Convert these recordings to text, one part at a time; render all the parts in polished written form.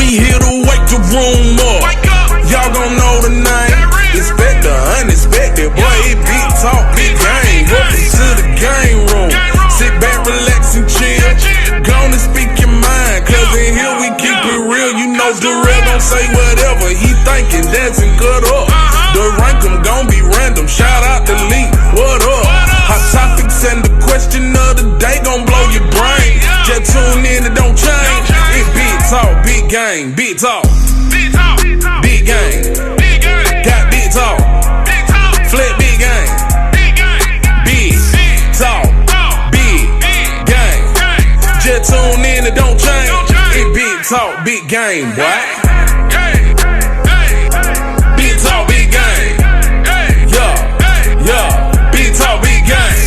here to wake the room up. Y'all gon' know the name. Expect the unexpected, boy, it big talk, big game. Welcome to the game room. Sit back, relax, and chill. Gonna speak your mind, cause in here we keep it real. You know Darrell gon' say whatever he thinking, dancing cut up. The rank 'em gon' be random. Shout out to Lee, what up? Hot topics and the question of the day gon' blow your brain. Just tune in, it don't change. It's big talk, big game, big talk. Big game. Got big talk. Flip big game. Big talk. Big game. Just tune in, it don't change. It's big talk, big game, boy. Big talk, big game. Yeah. Big talk, big game.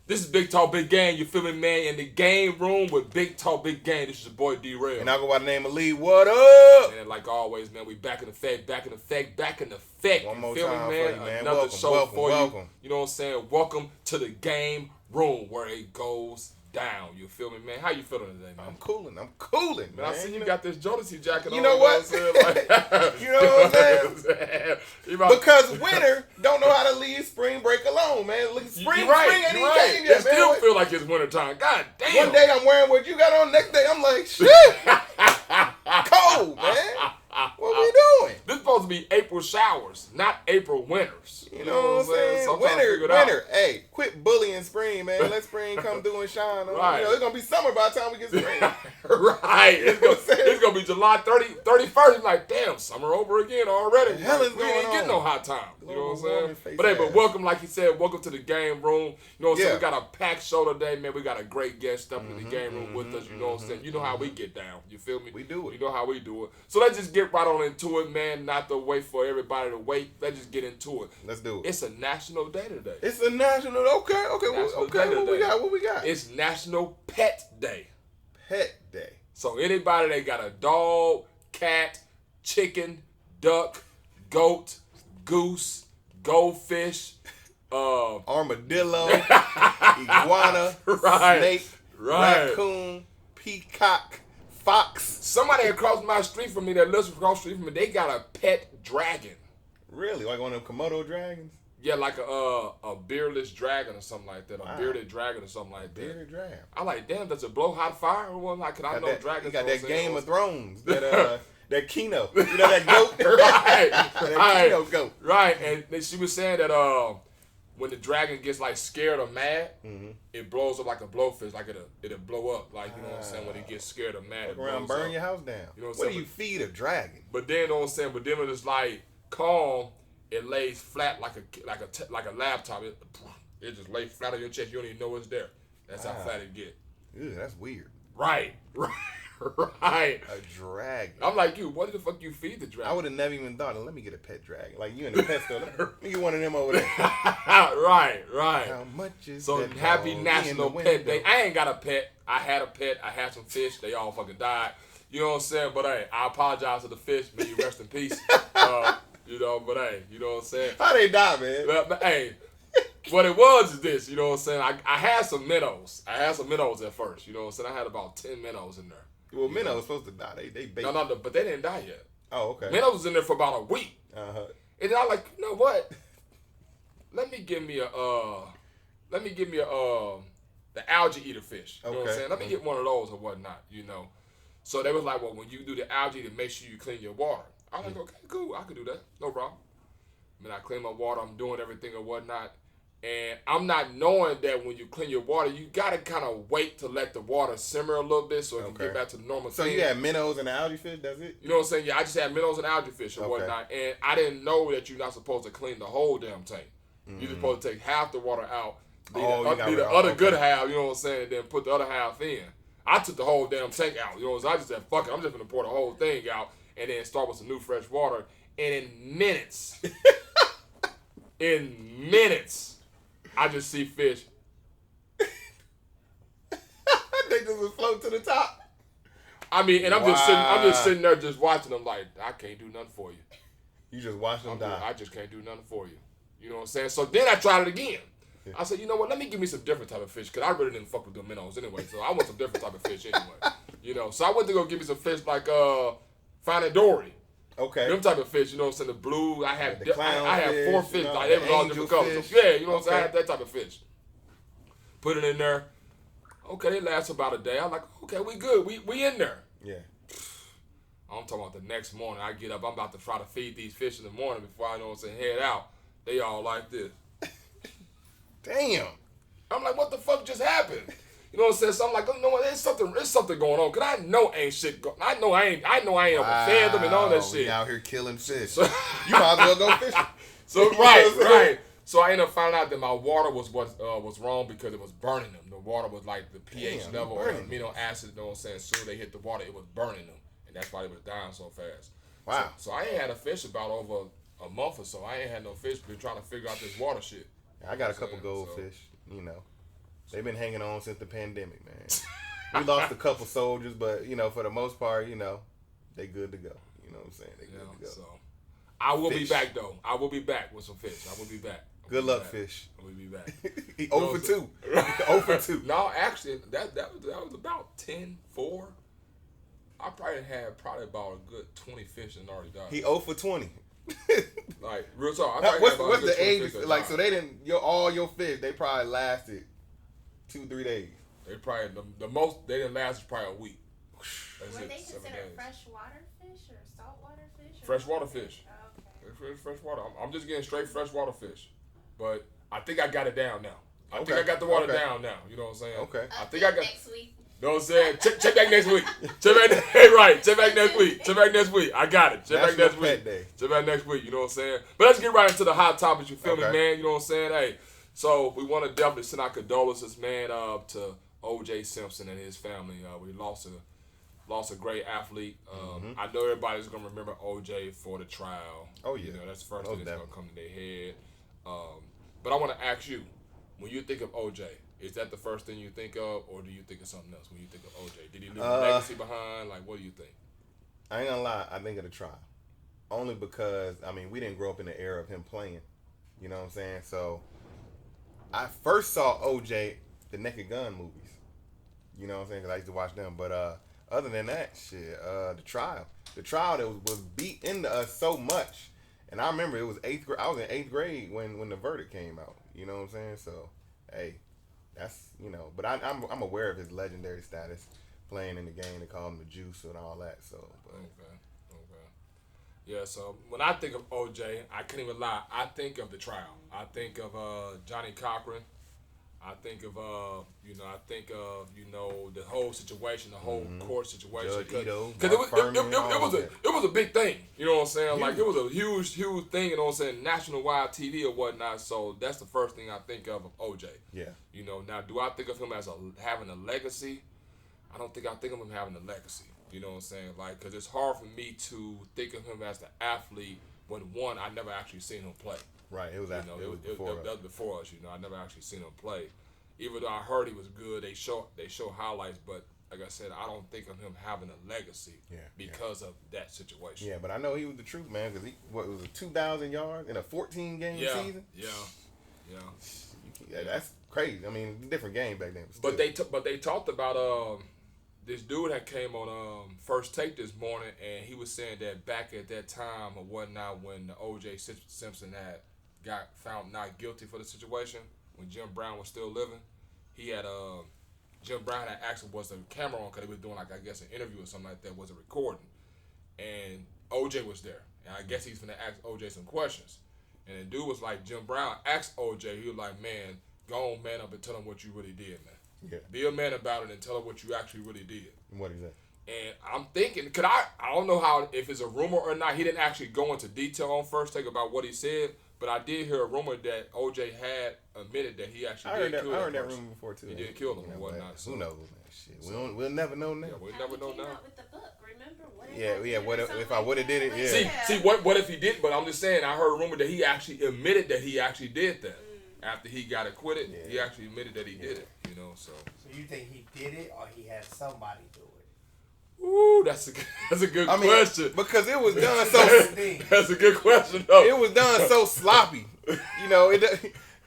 This is Big Talk, Big Game. You feel me, man? In the game room with Big Talk, Big Game. This is your boy D-Rail. And I go by the name of Lee. What up? And like always, man, we back in effect. One more feel time me, man? for you, man. Another show for welcome. you. You know what I'm saying? Welcome to the game room where it goes down. You feel me, man? How you feeling today, man? I'm cooling, man. I see you got this Jodeci jacket on. You know what? You know what I'm saying? Because winter don't know how to leave spring break alone, man. Look, spring ain't even came yet, it still feel like it's winter time. God damn. One day I'm wearing what you got on, next day I'm like, shit. Cold, man. What we doing? This is supposed to be April showers, not April winters. You know what I'm saying? So winter. Hey, quit bullying spring, man. Let spring come through and shine. Right. You know, it's going to be summer by the time we get spring. Right. It's gonna be July 31st. It's like, damn, summer over again already. The hell is we going ain't on? getting no hot time. You know what I'm saying? But But welcome, like you said, welcome to the game room. You know what I'm saying? Yeah. We got a packed show today, man. We got a great guest up in the game room with us. You know what I'm saying? You know how we get down. You feel me? We do it. You know how we do it. So let's just get right on into it, man. Not to wait for everybody to wait. Let's just get into it. Let's do it. It's a national day today. It's a national. Okay. National Okay. Day What we today. got? What we got? It's National Pet Day. Pet Day. So anybody that got a dog, cat, chicken, duck, goat, goose, goldfish, Armadillo, iguana, snake, raccoon, peacock, fox. Somebody across my street from me that lives across the street from me, they got a pet dragon. Really? Like one of them Komodo dragons? Yeah, like a beardless dragon or something like that. A bearded dragon or something like that. Bearded dragon. I like, damn, does it blow hot fire or what? Like, cause I know dragons. You got that Game of Thrones. That Kino. You know that goat? That Kino goat. Right, and she was saying that when the dragon gets like scared or mad, it blows up like a blowfish, like it'll blow up, like, you know what I'm saying, when it gets scared or mad. Fuck around, burn your house down. You know what do you feed a dragon? But then, you know what I'm saying, but then when it's like calm, it lays flat like a laptop. It just lays flat on your chest. You don't even know it's there. That's how flat it get. Ew, that's weird. Right. A dragon. I'm like, you, what the fuck you feed the dragon? I would have never even thought, let me get a pet dragon. Like, you in the pet store, let me get one of them over there. Right. How much is so that happy dog National in the Pet Day. window? I ain't got a pet. I had a pet. I had some fish. They all fucking died. You know what I'm saying? But hey, I apologize to the fish. May you rest in peace. You know, but hey, you know what I'm saying? How they die, man? But hey, what it was is this, you know what I'm saying? I had some minnows. I had some minnows at first, you know what I'm saying? I had about 10 minnows in there. Well, minnows are supposed to die. They bait. No, but they didn't die yet. Oh, okay. Minnows was in there for about a week. Uh-huh. And then I like, you know what? Let me give me the algae eater fish. You know what I'm saying? Let me get one of those or whatnot, you know. So they was like, well, when you do the algae, to make sure you clean your water. I was like, okay, cool, I can do that, no problem. I mean, I clean my water, I'm doing everything or whatnot. And I'm not knowing that when you clean your water, you got to kind of wait to let the water simmer a little bit so it can get back to the normal So thing. you had minnows and algae fish, that's it? You know what I'm saying? Yeah, I just had minnows and algae fish or whatnot. And I didn't know that you're not supposed to clean the whole damn tank. You're supposed to take half the water out, leave the other good half, you know what I'm saying, and then put the other half in. I took the whole damn tank out. You know what I'm saying? I just said, fuck it, I'm just going to pour the whole thing out and then start with some new fresh water. And in minutes, I just see fish. They just would float to the top. I mean, and I'm just sitting there just watching them like, I can't do nothing for you. You just watch them die. I just can't do nothing for you. You know what I'm saying? So then I tried it again. I said, you know what? Let me give me some different type of fish because I really didn't fuck with the minnows anyway. So I want some different type of fish anyway. You know, so I went to go give me some fish like Finding Dory. Okay. Them type of fish, you know what I'm saying? The blue. I had I had 4 fish. You know, like they was all different colors. So, yeah, you know what I'm saying? I had that type of fish. Put it in there. Okay, they last about a day. I'm like, okay, we good. We in there. Yeah. I'm talking about the next morning. I get up. I'm about to try to feed these fish in the morning before I know what I'm saying, head out. They all like this. Damn. I'm like, what the fuck just happened? You know what I'm saying? So I'm like, you know what? There's something going on. Cause I know ain't shit. I know I ain't overfed them and all that shit. We out here killing fish. So, you might as well go fishing. So right. So I ended up finding out that my water was wrong because it was burning them. The water was like the pH level or amino acid. You know what I'm saying? As soon as they hit the water, it was burning them, and that's why they was dying so fast. Wow. So I ain't had a fish about over a month or so. I ain't had no fish. Been trying to figure out this water shit. I got a couple goldfish. You know, they've been hanging on since the pandemic, man. We lost a couple soldiers, but you know, for the most part, you know, they good to go. You know what I'm saying? They good to go. So I will be back though. I will be back with some fish. I will be back. Good luck, fish. I will be back. He 0 for 2. 0 for 2. No, actually, that was about 10-4. I probably had about a good 20 fish and already died. He 0 for 20. Like real talk. What's the age? Like so, they didn't. All your fish, they probably lasted 2-3 days. They probably the most they didn't last was probably a week. Were they considered freshwater fish or saltwater fish? Freshwater fish. Oh, okay. Freshwater. I'm just getting straight freshwater fish, but I think I got it down now. I think I got the water down now. You know what I'm saying? Okay. I think I got. Next week. You know what I'm saying? Check back next week. Check back next week. Check back next week. I got it. Check back next week. Check back next week. You know what I'm saying? But let's get right into the hot topics. You feel me, man? You know what I'm saying? Hey, so we want to definitely send our condolences, man, to O.J. Simpson and his family. We lost a great athlete. I know everybody's gonna remember O.J. for the trial. Oh yeah. You know, that's the first thing that's gonna come to their head. But I want to ask you, when you think of O.J., is that the first thing you think of, or do you think of something else when you think of O.J.? Did he leave a legacy behind? Like, what do you think? I ain't gonna lie, I think of the trial. Only because, I mean, we didn't grow up in the era of him playing. You know what I'm saying? So, I first saw O.J. the Naked Gun movies. You know what I'm saying? Because I used to watch them. But other than that, shit, the trial. The trial that was beat into us so much. And I remember it was 8th grade. I was in 8th grade when the verdict came out. You know what I'm saying? So, hey. That's, you know, but I'm aware of his legendary status playing in the game. They call him the Juice and all that. So, but. Okay. Yeah. So when I think of O.J., I can't even lie. I think of the trial. I think of Johnny Cochran. I think of the whole situation, the whole court situation. Because it was a big thing. You know what I'm saying? Huge. Like it was a huge thing. You know what I'm saying? National wide TV or whatnot. So that's the first thing I think of OJ. Yeah. You know, now do I think of him as having a legacy? I don't think I think of him having a legacy. You know what I'm saying? Like, because it's hard for me to think of him as the athlete when one, I never actually seen him play. Right, it was after. It was before us. You know, I never actually seen him play. Even though I heard he was good, they show highlights, but like I said, I don't think of him having a legacy because of that situation. Yeah, but I know he was the truth, man, because it was 2,000 yards in a 14-game season. Yeah, that's crazy. I mean, different game back then. But they talked about this dude that came on First Take this morning, and he was saying that back at that time or whatnot, when O.J. Simpson had got found not guilty for the situation, when Jim Brown was still living, he had Jim Brown had asked him was the camera on because he was doing like I guess an interview or something like that, was it recording, and O.J. was there, and I guess he's gonna ask O.J. some questions, and the dude was like, Jim Brown asked O.J. he was like, man, go on man up and tell him what you really did, man. Yeah. Be a man about it and tell him what you actually really did. What is that? And I'm thinking, I don't know how if it's a rumor or not. He didn't actually go into detail on First Take about what he said, but I did hear a rumor that OJ had admitted that he actually did kill him. I heard that rumor before too. He did kill him and whatnot. Who knows, man? Shit, we'll never know now. Yeah, we'll never know now. With the book, remember? What if I would have did it? Yeah. See, what if he didn't? But I'm just saying, I heard a rumor that he actually admitted that he actually did that. After he got acquitted, he actually admitted that he did it. You know, so. So you think he did it, or he had somebody do it? Ooh, that's a good question. Because it was done so. That's a good question, though. It was done so sloppy. You know,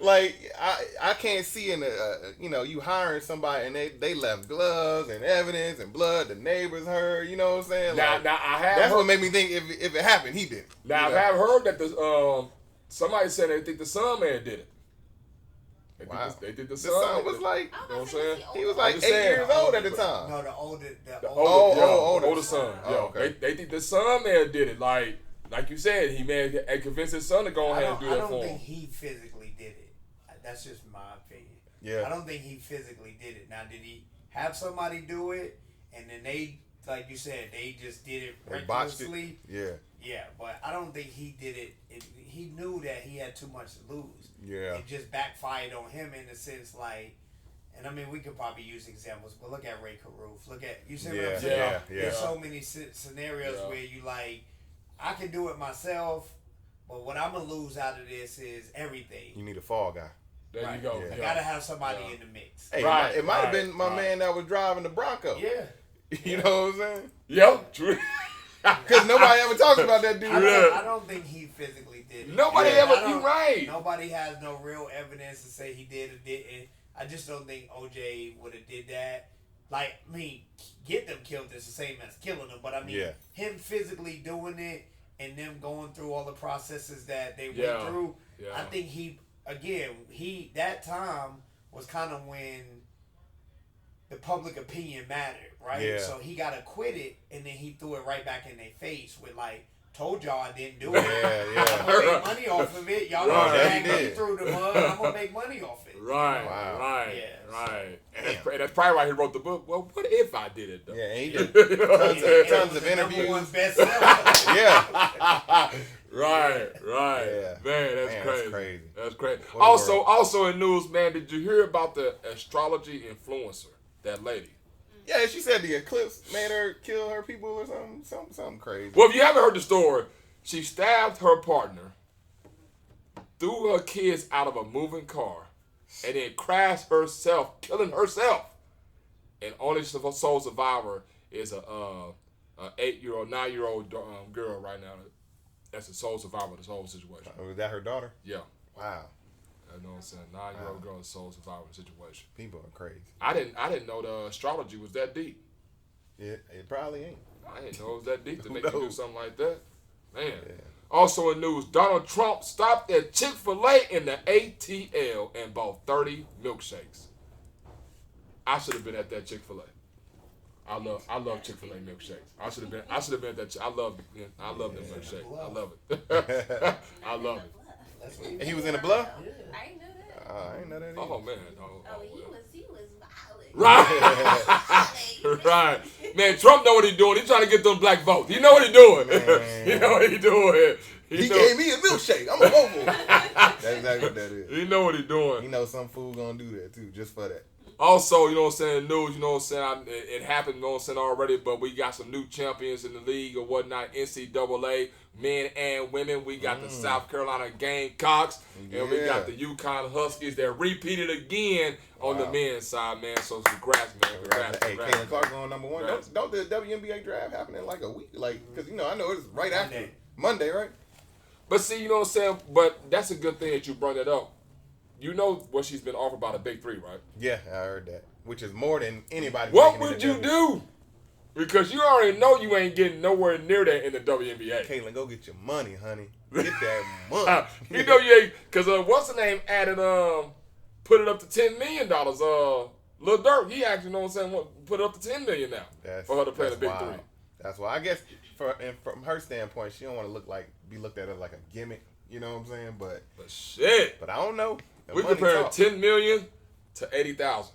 Like I can't see in the you hiring somebody and they left gloves and evidence and blood the neighbors heard. You know what I'm saying? Now I have. That's what made me think if it happened, he did it. Now I have heard that somebody said they think the Sun Man did it. They think the son was like, you know what I'm saying? He was like 8 years old at the time. No, the older son. Oh, okay. They think the Sun Man did it. Like you said, he convinced his son to go ahead and do that for him. I don't think he physically did it. That's just my opinion. Yeah. I don't think he physically did it. Now, did he have somebody do it, and then they, like you said, they just did it recklessly? Yeah. Yeah, but I don't think he did it. He knew that he had too much to lose. Yeah. It just backfired on him in the sense like, and I mean, we could probably use examples, but look at Ray Caruth. Look at, you see what I'm saying? Yeah. There's so many scenarios where you like, I can do it myself, but what I'm going to lose out of this is everything. You need a fall guy. There you go. I got to have somebody in the mix. Hey, it might have been my man that was driving the Bronco. Yeah. You know what I'm saying? Yep, true. Because nobody ever talks about that dude. I don't think he physically did it. Nobody ever, you're right. Nobody has no real evidence to say he did or didn't. I just don't think OJ would have did that. Like, I mean, get them killed is the same as killing them. But I mean, him physically doing it and them going through all the processes that they went through, I think that time was kind of when the public opinion mattered, right? Yeah. So he got acquitted, and then he threw it right back in their face with like, told y'all I didn't do it. I'm going to make money off of it. Y'all gonna drag me through the mud. I'm going to make money off it. Right. And that's probably why he wrote the book. Well, what if I did it, though? Yeah, he did tons of interviews. #1 bestseller. Yeah. Right. Yeah. Man, that's crazy. That's crazy. What Also in news, man, did you hear about the astrology influencer, that lady? Yeah, she said the eclipse made her kill her people or something crazy. Well, if you haven't heard the story, she stabbed her partner, threw her kids out of a moving car, and then crashed herself, killing herself. And only sole survivor is a 8-year-old, 9-year-old girl right now. That's the sole survivor of this whole situation. Was that her daughter? Yeah. Wow. You know what I'm saying? 9-year-old girl is sole survivor of the situation. People are crazy. I didn't know the astrology was that deep. Yeah, it probably ain't. I didn't know it was that deep to make you do something like that. Man. Yeah. Also in news, Donald Trump stopped at Chick-fil-A in the ATL and bought 30 milkshakes. I should have been at that Chick-fil-A. I love Chick-fil-A milkshakes. I should have been at that. I love them milkshakes. I love it. I love it. And he was in the bluff? I ain't know that. I ain't know that either. Oh man. He was violent. Right. Right. Man, Trump know what he's doing. He's trying to get them black votes. He know what he's doing. He know what he's doing. He gave me a milkshake. I'm a vote for him. That's exactly what that is. He know what he's doing. He knows some fool gonna do that too, just for that. Also, you know what I'm saying, news, you know what I'm saying, it happened, you know what I'm saying, already, but we got some new champions in the league or whatnot, NCAA, men and women. We got the South Carolina Gamecocks, and we got the UConn Huskies that repeated again on the men's side, man. So congrats, man. Congrats. Hey, Caitlin Clark going #1. Don't the WNBA draft happen in like a week? Like, because, you know, I know it's right after Monday, right? But see, you know what I'm saying, but that's a good thing that you brought that up. You know what she's been offered by the Big Three, right? Yeah, I heard that. Which is more than anybody. What would you do? Because you already know you ain't getting nowhere near that in the WNBA. Caitlin, go get your money, honey. Get that money. You know you ain't, because what's the name added, put it up to $10 million. Lil Durk, he actually, you know what I'm saying, put it up to $10 million now for her to play in the Big Three. That's why I guess from her standpoint, she don't want to be looked at as like a gimmick. You know what I'm saying? But shit. But I don't know. We comparing $10 million to $80,000.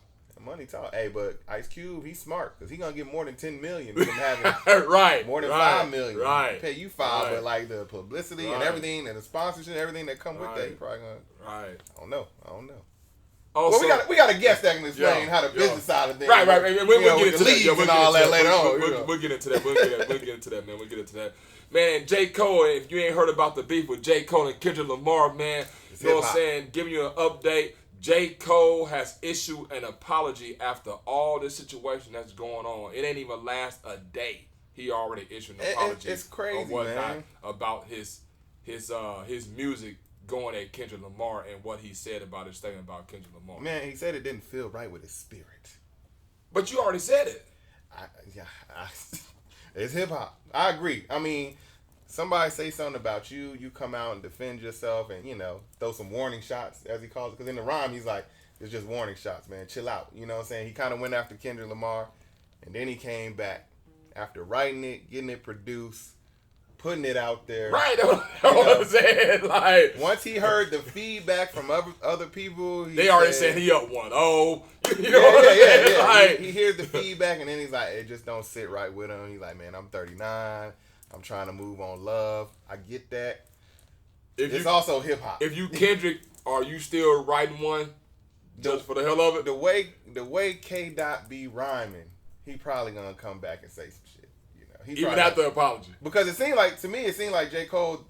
Money talk. Hey, but Ice Cube, he's smart because he's gonna get more than $10 million from having more than $5 million. Right. Pay you $5, but like the publicity and everything and the sponsorship and everything that come with that, he probably gonna. Right. I don't know. Also, well, we got a guest that can explain how the business side of things. Right. And we'll get into that. And all that later on. We'll get into that. We'll get into that, man. We'll get into that. Man, J. Cole, if you ain't heard about the beef with J. Cole and Kendrick Lamar, man, you know what I'm saying? Giving you an update. J. Cole has issued an apology after all this situation that's going on. It ain't even last a day. He already issued an apology. It's crazy, or whatnot man. About his music going at Kendrick Lamar and what he said about his statement about Kendrick Lamar. Man, he said it didn't feel right with his spirit. But you already said it. It's hip hop. I agree. I mean, somebody say something about you, you come out and defend yourself and, throw some warning shots, as he calls it. Because in the rhyme, he's like, it's just warning shots, man. Chill out. You know what I'm saying? He kind of went after Kendrick Lamar, and then he came back after writing it, getting it produced, putting it out there. Right. That's what I'm saying. Like, once he heard the feedback from other people, they already said he up 1-0. You know yeah. Like, he hears the feedback, and then he's like, it just don't sit right with him. He's like, man, I'm 39. I'm trying to move on love. I get that. It's also hip hop. If you Kendrick, are you still writing one just for the hell of it? The way K. Dot be rhyming, he probably gonna come back and say some shit. Even after the apology. Because it seemed like J. Cole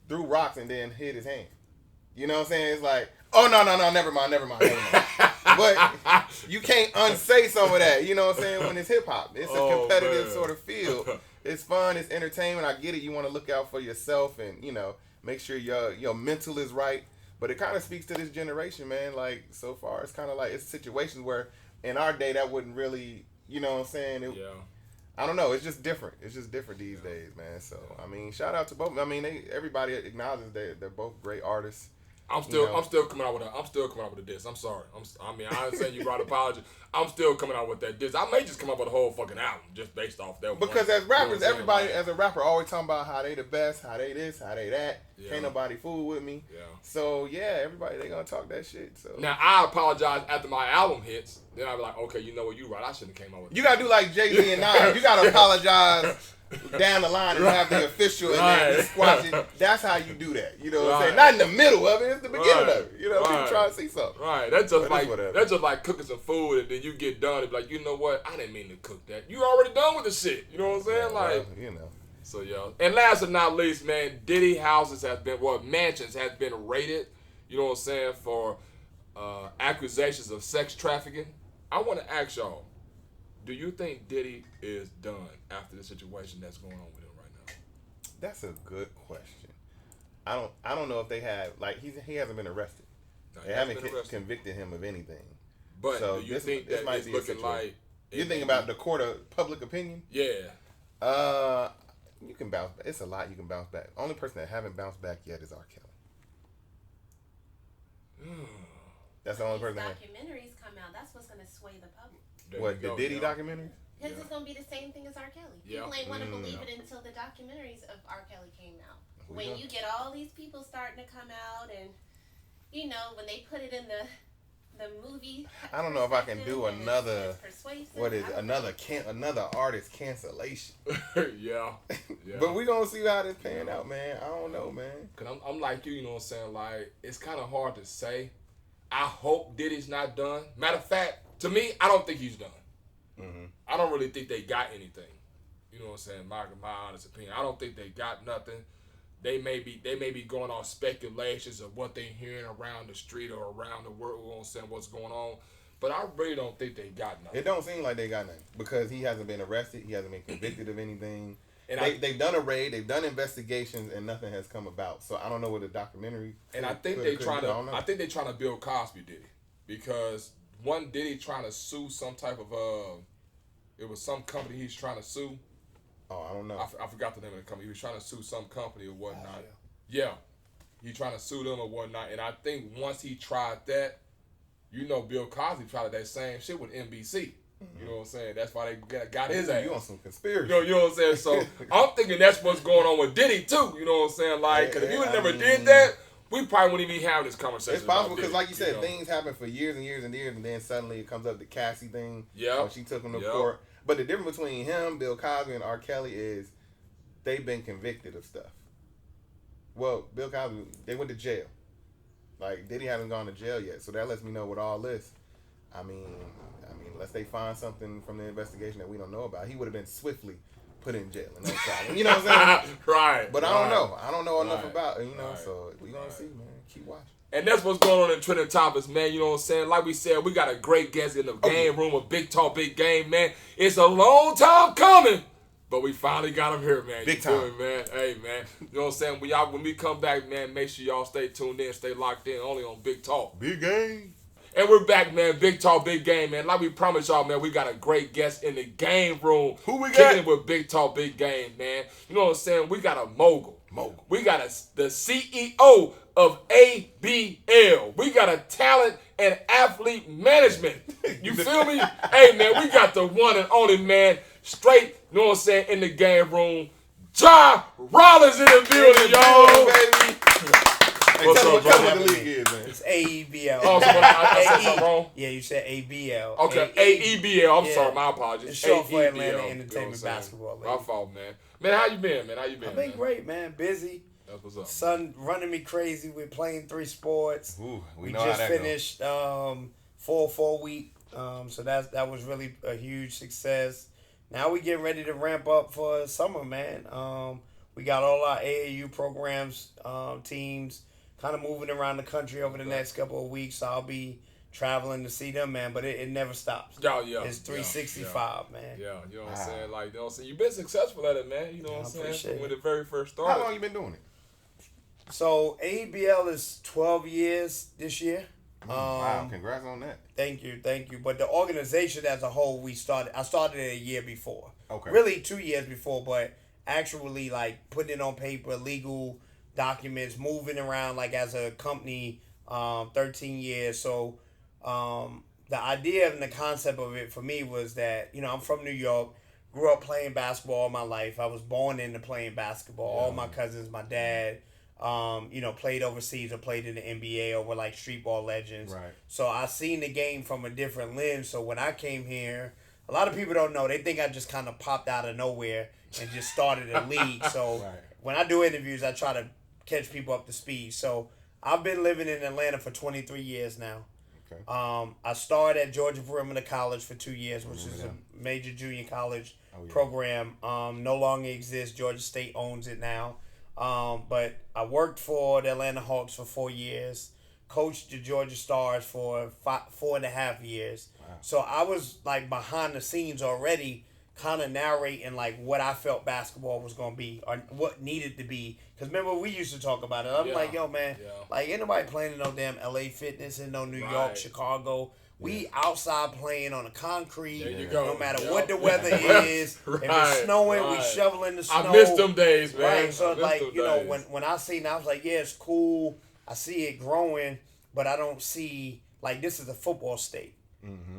threw rocks and then hit his hand. You know what I'm saying? It's like, oh no, never mind. But you can't unsay some of that. You know what I'm saying? When it's hip hop, it's a competitive sort of field. It's fun. It's entertainment. I get it. You want to look out for yourself and make sure your mental is right. But it kind of speaks to this generation, man. Like so far, it's kind of like it's situations where in our day that wouldn't really, you know what I'm saying? I don't know. It's just different. It's just different these days, man. So I mean, shout out to both. I mean, everybody acknowledges they're both great artists. I'm still coming out with a diss. I'm sorry. I understand you brought an apology. I'm still coming out with that diss. I may just come up with a whole fucking album just based off that. Because as rappers, everybody as a rapper always talking about how they the best, how they this, how they that. Yeah. Can't nobody fool with me. Yeah. So yeah, everybody they gonna talk that shit. So now I apologize after my album hits. Then I'll be like, okay, you know what, you right. I shouldn't have came out with. You gotta do like Jay-Z and Nas. You gotta apologize down the line and have the official and then squash it. That's how you do that. You know what I'm saying? Not in the middle of it. It's the beginning of it. You know, people trying to see something. Right. That's just like cooking some food and then you get done and be like, you know what? I didn't mean to cook that. You already done with the shit. You know what I'm saying? So yeah. And last but not least, man, Diddy mansions has been raided. You know what I'm saying, for accusations of sex trafficking. I want to ask y'all. Do you think Diddy is done after the situation that's going on with him right now? That's a good question. I don't know if they have he hasn't been arrested. No, they haven't convicted him of anything. But so do you think that it's looking like you think about the court of public opinion? Yeah. You can bounce back. It's a lot you can bounce back. Only person that haven't bounced back yet is R. Kelly. That's the only person. Documentaries come out. That's what's gonna sway the public. What, the Diddy documentary? Because it's going to be the same thing as R. Kelly. People ain't want to believe it until the documentaries of R. Kelly came out. When you get all these people starting to come out and, when they put it in the movie. I don't know if I can do another, another artist cancellation. Yeah. But we going to see how this pan out, man. I don't know, man. Because I'm like you, you know what I'm saying? Like, it's kind of hard to say. I hope Diddy's not done. Matter of fact, to me, I don't think he's done. Mm-hmm. I don't really think they got anything. You know what I'm saying? My honest opinion. I don't think they got nothing. They may be going on speculations of what they're hearing around the street or around the world. You know what I'm saying? What's going on. But I really don't think they got nothing. It don't seem like they got nothing because he hasn't been arrested. He hasn't been convicted of anything. And they've done a raid. They've done investigations, and nothing has come about. So I don't know what the documentary. And I think they're trying to build Cosby Diddy because one Diddy trying to sue some type of it was some company he's trying to sue. Oh, I don't know. I forgot the name of the company. He was trying to sue some company or whatnot. Yeah, he trying to sue them or whatnot. And I think once he tried that, Bill Cosby tried that same shit with NBC. You know what I'm saying? That's why they got his ass. You on some conspiracy. You know what I'm saying? So I'm thinking that's what's going on with Diddy too. You know what I'm saying? Like, because if you never did that, we probably wouldn't even have this conversation. It's possible because, like you said, things happen for years and years and years, and then suddenly it comes up the Cassie thing. Yeah. When she took him to court. But the difference between him, Bill Cosby, and R. Kelly is they've been convicted of stuff. Well, Bill Cosby, they went to jail. Like, Diddy hasn't gone to jail yet, so that lets me know with all this. I mean, unless they find something from the investigation that we don't know about, he would have been swiftly put in jail. And no problem. You know what I'm saying? Right. But I don't know. I don't know enough about it, so we're going to see, man. Keep watching. And that's what's going on in Trending Topics, man. You know what I'm saying? Like we said, we got a great guest in the game room, a big talk, big game, man. It's a long time coming, But we finally got him here, man. Big time. Good, man. Hey, man. You know what I'm saying? When we come back, man, make sure y'all stay tuned in, stay locked in, only on Big Talk. Big game. And we're back, man. Big Talk, Big Game, man. Like we promised y'all, man, we got a great guest in the game room. Who we got? Kicking it with Big Talk, Big Game, man. You know what I'm saying? We got a mogul. We got the CEO of AEBL. We got a talent and athlete management. You feel me? Hey, man, we got the one and only, man, straight, you know what I'm saying, in the game room. JAH Rollins in the building, y'all. Baby. Hey, What's tell up, me what bro? color the league is, man. It's AEBL. Oh, so I said something wrong? Yeah, you said ABL. Okay, AEBL. I'm Yeah. sorry, my apologies. It's short for AEBL, Atlanta you know what Entertainment I'm saying? Basketball League. My fault, man. Man, how you been, man? I've been great, man. Busy. That's what's up. Son running me crazy with playing 3 sports. Ooh, We know how just that finished 4 week. So that was really a huge success. Now we getting ready to ramp up for summer, man. We got all our AAU programs, teams kind of moving around the country over the next couple of weeks. So I'll be traveling to see them, man. But it never stops. Yeah, yeah. It's 365, man. Yeah, you know what I'm saying? Like, you know what I'm saying? You've been successful at it, man. You know what I'm saying? appreciate From when it. it very first started. How long you been doing it? So AEBL is 12 years this year. Wow, congrats on that. Thank you. But the organization as a whole, I started it a year before. Okay. Really 2 years before, but actually like putting it on paper, legal documents, moving around like as a company, 13 years. So the idea and the concept of it for me was that, you know, I'm from New York, grew up playing basketball all my life. I was born into playing basketball. Yeah. All my cousins, my dad, you know, played overseas or played in the NBA or were like street ball legends. Right. So I seen the game from a different lens. So when I came here, a lot of people don't know. They think I just kind of popped out of nowhere and just started a league. So when I do interviews, I try to catch people up to speed. So I've been living in Atlanta for 23 years now. Okay. I started at Georgia Perimeter College for 2 years, which is a major junior college program. No longer exists. Georgia State owns it now. But I worked for the Atlanta Hawks for 4 years, coached the Georgia Stars for 4.5 years. Wow. So I was like behind the scenes already, kind of narrating like what I felt basketball was going to be or what needed to be. Because remember, we used to talk about it. I'm like, yo, man, like ain't nobody playing in no damn LA Fitness and no New York, Chicago. We outside playing on the concrete. There you go. No matter what the weather is. If it's snowing, we shoveling the snow. I missed them days, man. Right. So like, you know, when I seen it, I was like, yeah, it's cool. I see it growing, but I don't see like this is a football state. Mm-hmm.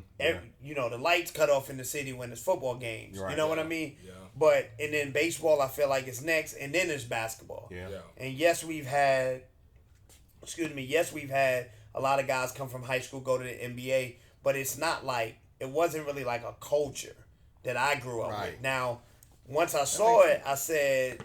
You know, the lights cut off in the city when it's football games. Right. You know what I mean? Yeah. But and then baseball, I feel like it's next, and then it's basketball. Yeah. And yes, we've had a lot of guys come from high school, go to the NBA, but it's not like, it wasn't really like a culture that I grew up with. Now, once I saw it, I said,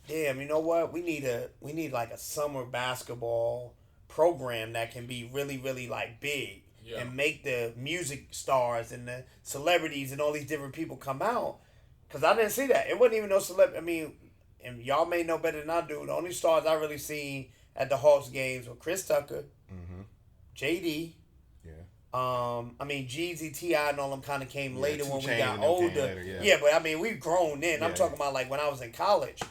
damn, you know what? We need like a summer basketball program that can be really, really like big and make the music stars and the celebrities and all these different people come out. Because I didn't see that. It wasn't even no celebrity. I mean, and y'all may know better than I do. The only stars I really seen at the Hawks games were Chris Tucker, JD. I mean, Jeezy, T.I. and all them kind of came later when we got older. Later, but I mean, we've grown then. I'm talking about like when I was in college.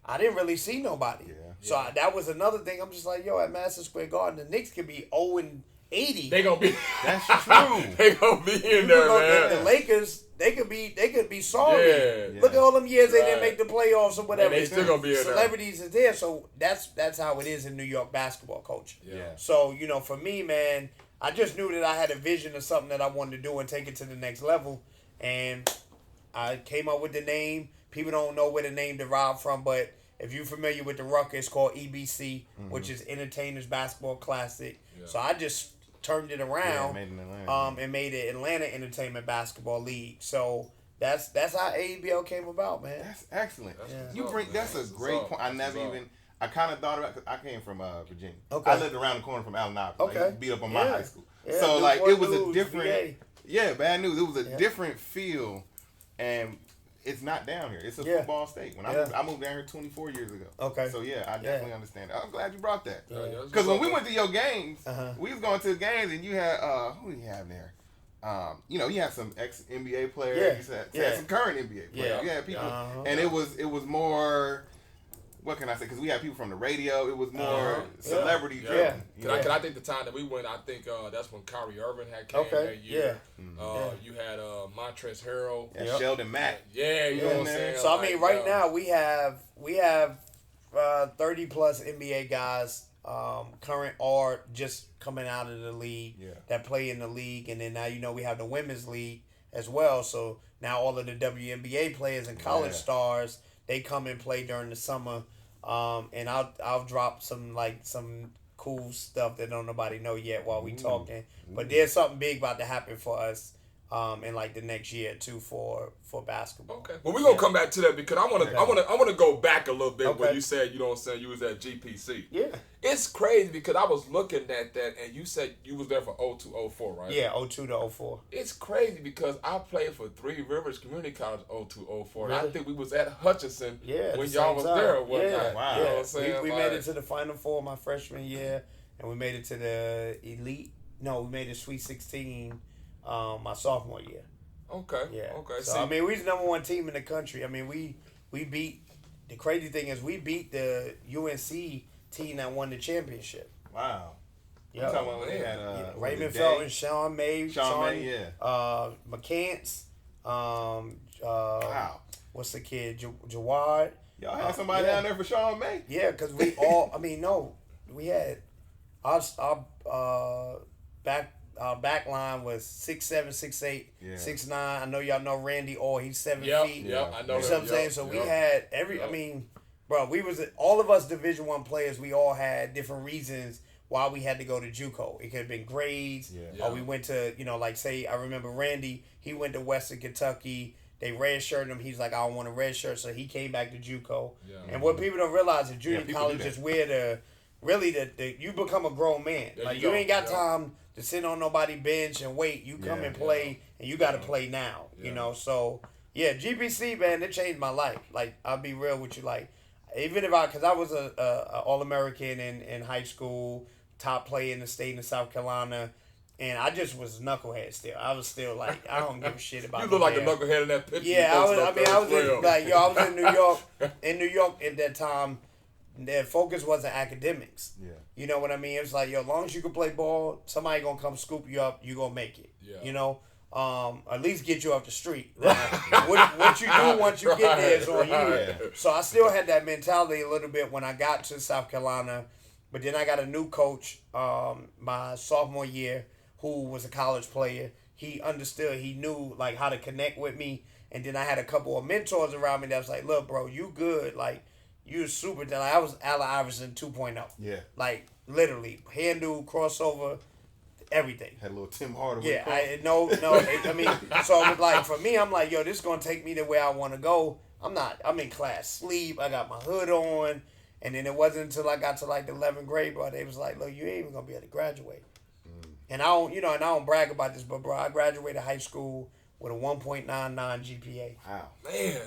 I didn't really see nobody. So that was another thing. I'm just like, yo, at Madison Square Garden, the Knicks could be 0-80. They gonna be. That's true. They gonna be in there, man. The Lakers, they could be sorry. Yeah. Look at all them years they didn't make the playoffs or whatever. And they still gonna be in there. Celebrities is there, so that's how it is in New York basketball culture. So you know, for me, man, I just knew that I had a vision of something that I wanted to do and take it to the next level, and I came up with the name. People don't know where the name derived from, but if you're familiar with the Rucker, it's called EBC, which is Entertainers Basketball Classic. Yeah. So I just turned it around and made it Atlanta Entertainment Basketball League. So that's how AEBL came about, man. That's excellent. That's a great point. I kind of thought about, because I came from Virginia. Okay. I lived around the corner from Allentown. Okay. Like, beat up on my high school. Yeah, so like it was a different. Bad news. It was a different feel, and it's not down here. It's a football state. When I moved down here 24 years ago. Okay. So I definitely understand. I'm glad you brought that. Because when we went to your games, we was going to the games and you had who do you have there? you know, you had some ex-NBA players. You had some current NBA players. Yeah. You had people, and it was more. What can I say? Because we had people from the radio. It was more celebrity driven. Yeah. Can I think the time that we went? I think that's when Kyrie Irving had came that year. You had Montrezl Harrell, Sheldon Mack. Yeah, you know what I'm saying. So I mean, right now we have 30 plus NBA guys, current or just coming out of the league that play in the league, and then now you know we have the women's league as well. So now all of the WNBA players and college stars, they come and play during the summer. And I'll drop some cool stuff that don't nobody know yet while we talking. But there's something big about to happen for us in like the next year too for basketball. Okay. Well, we're gonna come back to that because I wanna go back a little bit when you said, you know what I'm saying, you was at GPC. Yeah. It's crazy because I was looking at that and you said you was there for 02-04, right? Yeah, 02 to 04. It's crazy because I played for Three Rivers Community College 02-04. And I think we was at Hutchinson when y'all was there one night. Wow. You know what I'm saying? We made it to the Final Four my freshman year, and we made it to the Elite. No, we made it Sweet 16 my sophomore year. Okay. Yeah. Okay. So I mean, we was the number one team in the country. I mean, we beat. The crazy thing is, we beat the UNC team that won the championship. Wow. Yeah. I'm talking about when they had Raymond Felton, Sean May, McCants. Wow. What's the kid? Jawad. Y'all had somebody down there for Sean May. Yeah, because we all. I mean, no, we had our back line was 6'7", 6'8", 6'9". I know y'all know Randy Orr. He's 7 feet. Yeah, I know. You know what I'm saying? So we had I mean, bro, we was all of us Division I players. We all had different reasons why we had to go to JUCO. It could have been grades, or we went to, you know, like say I remember Randy. He went to Western Kentucky. They redshirted him. He's like, I don't want a red shirt, so he came back to JUCO. Yeah. And what people don't realize is junior college is where you become a grown man. Like you ain't got time to sit on nobody bench and wait. You come and play, and you got to play now. You know, so GPC, man, it changed my life. Like, I'll be real with you. Like, even if because I was a All-American in high school, top player in the state of South Carolina, and I just was knucklehead still. I was still like, I don't give a shit about. You look like a knucklehead in that picture. Yeah, I was in New York. In New York at that time. Their focus wasn't academics. Yeah. You know what I mean? It was like, as long as you can play ball, somebody gonna come scoop you up, you gonna make it. Yeah. You know? At least get you off the street. What you do once you get there is on you. Yeah. So I still had that mentality a little bit when I got to South Carolina, but then I got a new coach my sophomore year who was a college player. He understood, he knew like how to connect with me, and then I had a couple of mentors around me that was like, look, bro, you good, like you was super talented. I was Allen Iverson 2.0. Yeah. Like, literally. Handle, crossover, everything. Had a little Tim Hardaway. Yeah. I mean, so it was like, for me, I'm like, yo, this is going to take me to where I want to go. I'm in class sleep. I got my hood on. And then it wasn't until I got to like the 11th grade, bro, they was like, look, you ain't even going to be able to graduate. And I don't brag about this, but, bro, I graduated high school with a 1.99 GPA. Wow. Man.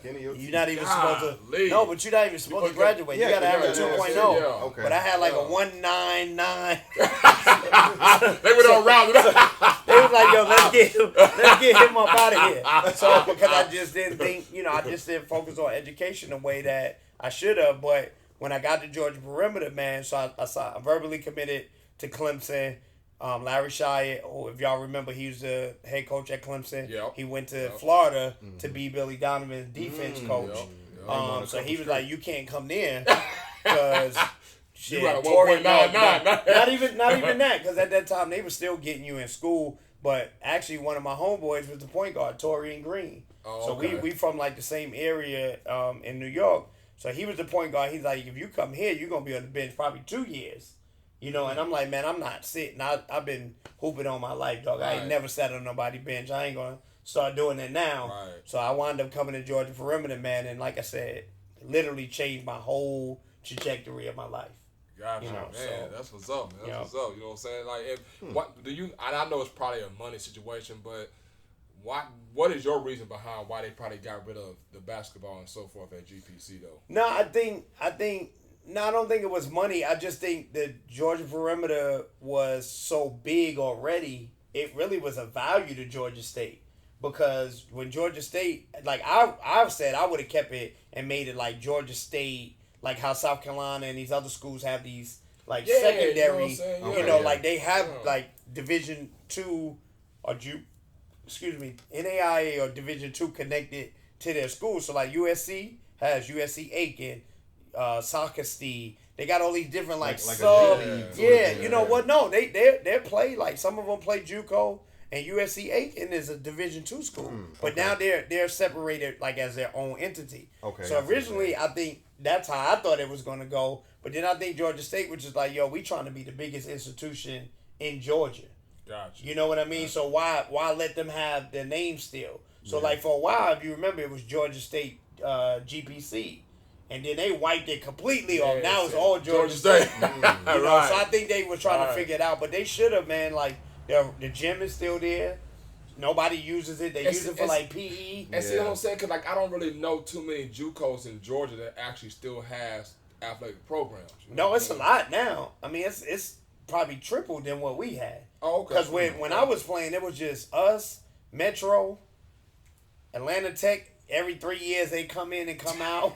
You're not even supposed to. No, but you're not even supposed to graduate. You got to have a 2.0. Okay. But I had like a 199. They were all rounded up. They was like, yo, let's get him up out of here. So because I just didn't think, I just didn't focus on education the way that I should have. But when I got to Georgia Perimeter, man, so I verbally committed to Clemson. Larry Shire, if y'all remember, he was the head coach at Clemson. Yep. He went to Florida to be Billy Donovan's defense coach. So he was like, you can't come there because you got a 1.99. Not even that, because at that time they were still getting you in school. But actually, one of my homeboys was the point guard, Torian Green. Oh, okay. So we from like the same area in New York. So he was the point guard. He's like, if you come here, you're gonna be on the bench probably 2 years. And I'm like, man, I'm not sitting. I've been hooping all my life, dog. Right. I ain't never sat on nobody's bench. I ain't going to start doing that now. Right. So I wound up coming to Georgia Perimeter, man. And like I said, literally changed my whole trajectory of my life. Gotcha, man. So, that's what's up, man. That's what's up. You know what I'm saying? Like, what do you? And I know it's probably a money situation, but what is your reason behind why they probably got rid of the basketball and so forth at GPC though? No, I don't think it was money. I just think that Georgia Perimeter was so big already it really was a value to Georgia State. Because when Georgia State, like I've said, I would have kept it and made it like Georgia State, like how South Carolina and these other schools have these like secondary, like they have like Division II or NAIA or Division II connected to their schools. So like USC has USC Aiken, Sockasty. They got all these different like sub. You know what? No, they play like some of them play JUCO. And USC Aiken is a Division II school, but now they're separated like as their own entity. Okay. So originally, I think that's how I thought it was going to go, but then I think Georgia State was just like, yo, we trying to be the biggest institution in Georgia. Gotcha. You know what I mean? Gotcha. So why let them have their name still? So like for a while, if you remember, it was Georgia State GPC. And then they wiped it completely off. Now it's all Georgia State. So I think they were trying to figure it out, but they should have, man. Like the gym is still there. Nobody uses it. They use it for like PE. And see what I'm saying? Because like I don't really know too many JUCOs in Georgia that actually still has athletic programs. No, it's a lot now. I mean, it's probably triple than what we had. Oh, okay. Because when I was playing, it was just us, Metro, Atlanta Tech. Every 3 years they come in and come out.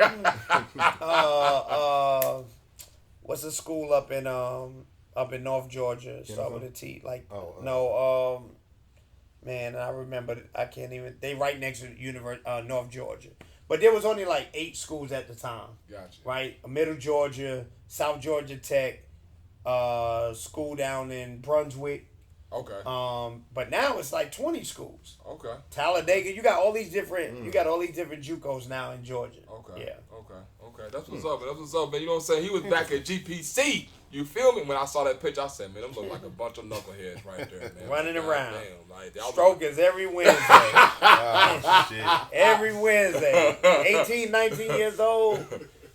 What's the school up in North Georgia? Start with a T. Man, I remember. I can't even. They right next to North Georgia. But there was only like 8 schools at the time. Gotcha. Right, Middle Georgia, South Georgia Tech, school down in Brunswick. Okay. But now it's like 20 schools. Okay. Talladega, you got all these different. You got all these different JUCOs now in Georgia. Okay. Yeah. Okay. That's what's up. That's what's up, man. You know what I'm saying? He was back at GPC. You feel me? When I saw that picture, I said, man, them look like a bunch of knuckleheads right there, man. Running around. Damn, like, strokers every Wednesday. Shit. Every Wednesday. 18, 19 years old.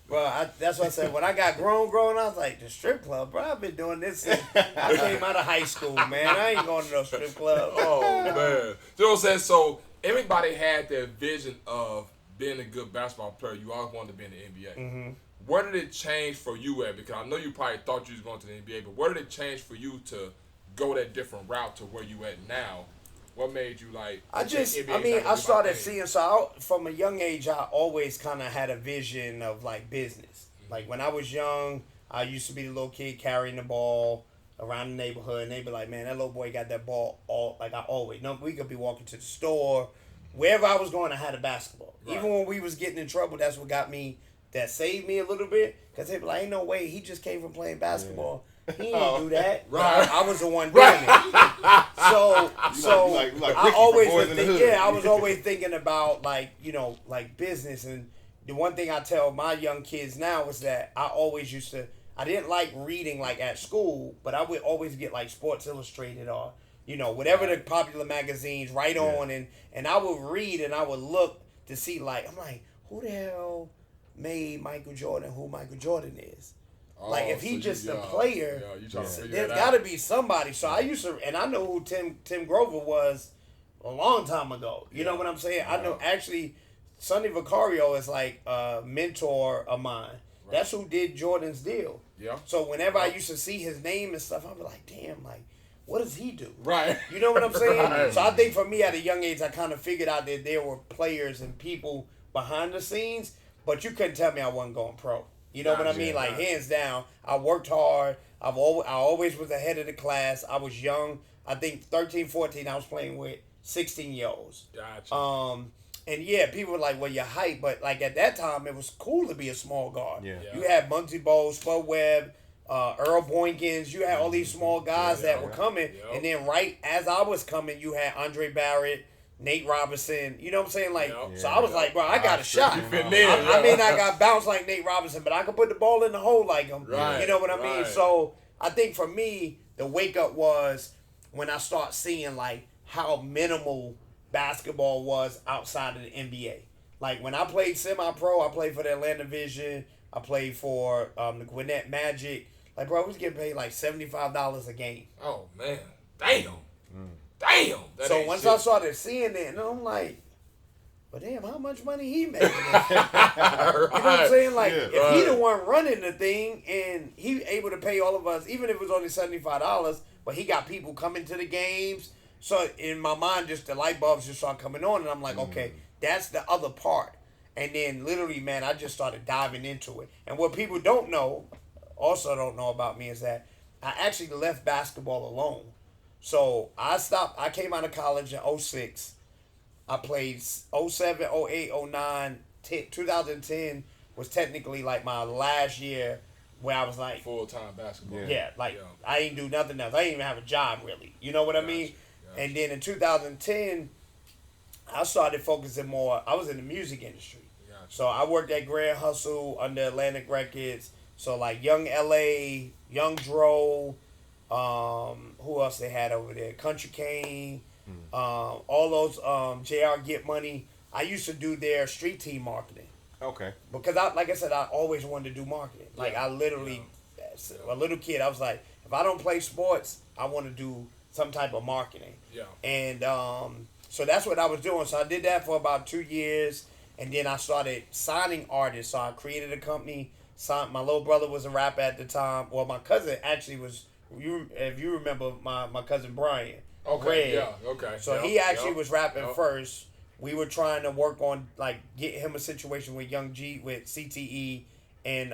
Bro, that's what I said. When I got grown, I was like, the strip club, bro. I've been doing this since I came out of high school, man. I ain't going to no strip club. Oh, man. You know what I'm saying? So, everybody had their vision of being a good basketball player. You always wanted to be in the NBA. Mm-hmm. Where did it change for you at? Because I know you probably thought you was going to the NBA, but where did it change for you to go that different route to where you at now? What made you like? I started seeing. From a young age, I always kind of had a vision of like business. Mm-hmm. Like when I was young, I used to be the little kid carrying the ball around the neighborhood, and they'd be like, "Man, that little boy got that ball all." Like I always, we could be walking to the store, wherever I was going, I had a basketball. Right. Even when we was getting in trouble, that's what got me. That saved me a little bit, because they be like, "Ain't no way, he just came from playing basketball." Yeah. He didn't do that. Right. I was the one doing it. So I always I was always thinking about like business. And the one thing I tell my young kids now is that I always I didn't like reading like at school, but I would always get like Sports Illustrated or whatever the popular magazines right on, and I would read and I would look to see I'm like, who the hell made Michael Jordan who Michael Jordan is? Like if he's just a player, there's got to be somebody. So I used to, and I know who Tim Grover was a long time ago. You know what I'm saying? I know actually Sonny Vicario is like a mentor of mine. Right. That's who did Jordan's deal. Yeah. So whenever I used to see his name and stuff, I'd be like, damn, like what does he do? Right. You know what I'm saying? Right. So I think for me at a young age, I kind of figured out that there were players and people behind the scenes, but you couldn't tell me I wasn't going pro. You know what I mean? Like, hands down, I worked hard. I always was ahead of the class. I was young. I think 13, 14, I was playing with 16-year-olds. Gotcha. And, people were like, well, you're hype. But, like, at that time, it was cool to be a small guard. Yeah. You had Muggsy Bogues, Spud Webb, Earl Boykins. You had all these small guys that were coming. Yep. And then right as I was coming, you had Andre Barrett, Nate Robinson, you know what I'm saying? Like, so I was like, bro, I got a shot. I mean, I got bounced like Nate Robinson, but I could put the ball in the hole like him. Right, you know what I mean? So I think for me, the wake up was when I start seeing like how minimal basketball was outside of the NBA. Like when I played semi-pro, I played for the Atlanta Vision. I played for the Gwinnett Magic. Like, bro, I was getting paid like $75 a game. Oh man, damn. Damn. So once I started seeing it, and I'm like, but damn, how much money he making? You know what I'm saying? Like, if he the one running the thing, and he able to pay all of us, even if it was only $75, but he got people coming to the games. So in my mind, just the light bulbs just started coming on, and I'm like, okay, that's the other part. And then literally, man, I just started diving into it. And what people don't know about me is that I actually left basketball alone. So I came out of college in 06. I played 07, 08, 09, 2010 was technically like my last year where I was like full-time basketball. I ain't do nothing else. I didn't even have a job really. You know what I mean? Gotcha. And then in 2010, I started focusing more. I was in the music industry. Gotcha. So I worked at Grand Hustle under Atlantic Records. So like Young LA, Young Dro, who else they had over there? Country Kane, all those JR Get Money. I used to do their street team marketing. Okay. Because like I said, I always wanted to do marketing. Like I literally, as a little kid, I was like, if I don't play sports, I want to do some type of marketing. Yeah. And so that's what I was doing. So I did that for about 2 years, and then I started signing artists. So I created a company. My little brother was a rapper at the time. Well, my cousin actually was. If you remember, my cousin Brian. Okay. Red. Yeah. Okay. So he actually was rapping first. We were trying to work on like get him a situation with Young G with CTE and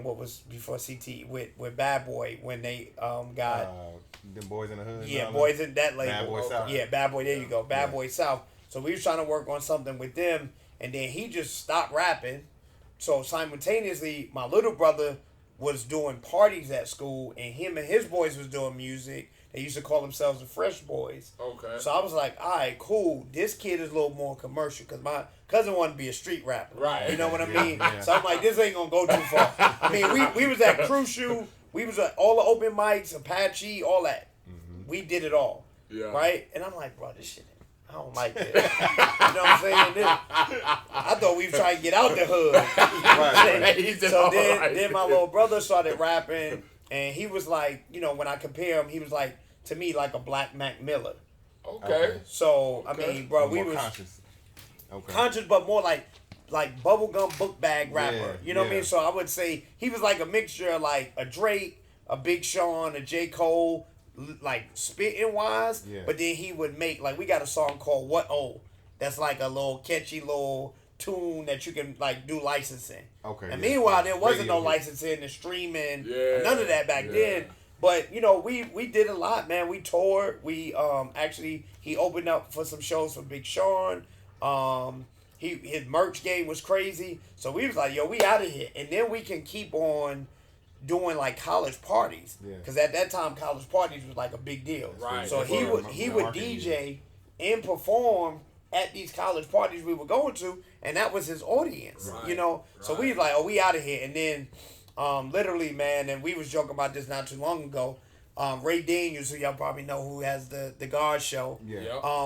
what was before CTE with Bad Boy when they got them Boys in the Hood. Yeah, Boys in that label. Bad Boy South. Yeah, Bad Boy. There you go, Bad Boy South. So we was trying to work on something with them, and then he just stopped rapping. So simultaneously, my little brother was doing parties at school, and him and his boys was doing music. They used to call themselves the Fresh Boys. Okay. So I was like, all right, cool. This kid is a little more commercial because my cousin wanted to be a street rapper. Right. You know what I mean? Yeah. So I'm like, this ain't going to go too far. I mean, we was at Crucial. We was at all the open mics, Apache, all that. Mm-hmm. We did it all. Yeah. Right? And I'm like, bro, this shit, I don't like this. You know what I'm saying? I thought we were trying to get out the hood. Right. So then my little brother started rapping. And he was like, you know, when I compare him, he was like, to me, like a Black Mac Miller. Okay. So, I mean, bro, we was conscious. Conscious, but more like bubblegum book bag rapper. Yeah, you know what I mean? So I would say he was like a mixture of like a Drake, a Big Sean, a J. Cole, like spitting wise. Yeah. But then he would make, like, we got a song called What Oh. That's like a little catchy little tune that you can like do licensing. Okay. And meanwhile, there wasn't no licensing and streaming, none of that back then. But you know, we did a lot, man. We toured. We actually he opened up for some shows for Big Sean. His merch game was crazy. So we was like, yo, we out of here, and then we can keep on doing like college parties. Because at that time, college parties was like a big deal. Right. So he would DJ and perform at these college parties we were going to, and that was his audience, you know? Right. So we was like, oh, we out of here. And then, literally, man, and we was joking about this not too long ago, Ray Daniels, who y'all probably know who has the Guard Show,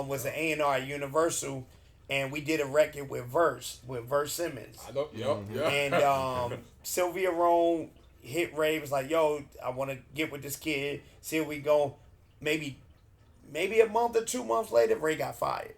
was an A&R at Universal, and we did a record with Verse Simmons. I know, And Sylvia Rome hit Ray, was like, yo, I want to get with this kid, see if we go. Maybe a month or 2 months later, Ray got fired.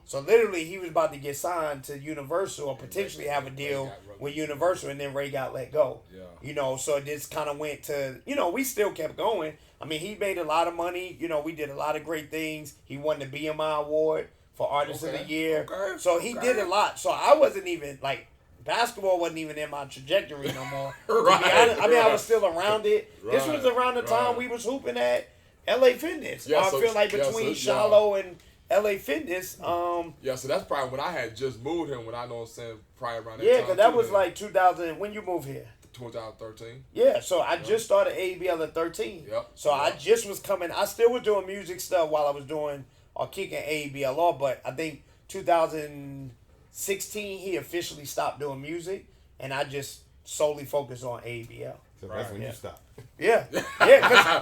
So literally, he was about to get signed to Universal or potentially have a deal with Universal, and then Ray got let go. Yeah. You know, so this kind of went to, you know, we still kept going. I mean, he made a lot of money. You know, we did a lot of great things. He won the BMI Award for Artist of the Year. Okay. So he did a lot. So I wasn't even, like, basketball wasn't even in my trajectory no more. Right. To be honest, I mean, I was still around it. Right. This was around the time we was hooping at LA Fitness. Yeah, I feel like between Shiloh and LA Fitness. So that's probably when I had just moved here, when I know what I'm saying, probably around that time. Yeah, because that was like 2000. When you moved here? 2013. Yeah, so I just started AEBL at 13. Yep. So I just was coming. I still was doing music stuff while I was doing or kicking AEBL off, but I think 2016 he officially stopped doing music, and I just solely focused on AEBL. So that's when you stopped. Yeah, because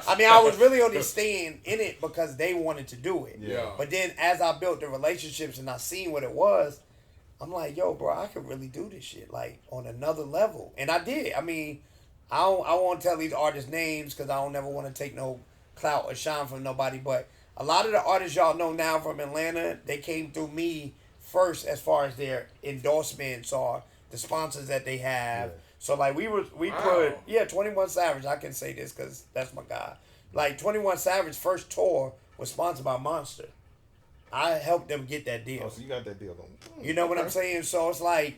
I mean, I was really only staying in it because they wanted to do it. Yeah. But then as I built the relationships and I seen what it was, I'm like, yo, bro, I could really do this shit like on another level, and I did. I mean, I won't tell these artists' names because I don't never want to take no clout or shine from nobody. But a lot of the artists y'all know now from Atlanta, they came through me first as far as their endorsements or the sponsors that they have. Yeah. So like we put 21 Savage. I can say this because that's my guy. Like 21 Savage first tour was sponsored by Monster. I helped them get that deal. Oh, so you got that deal going. You know what I'm saying? So it's like,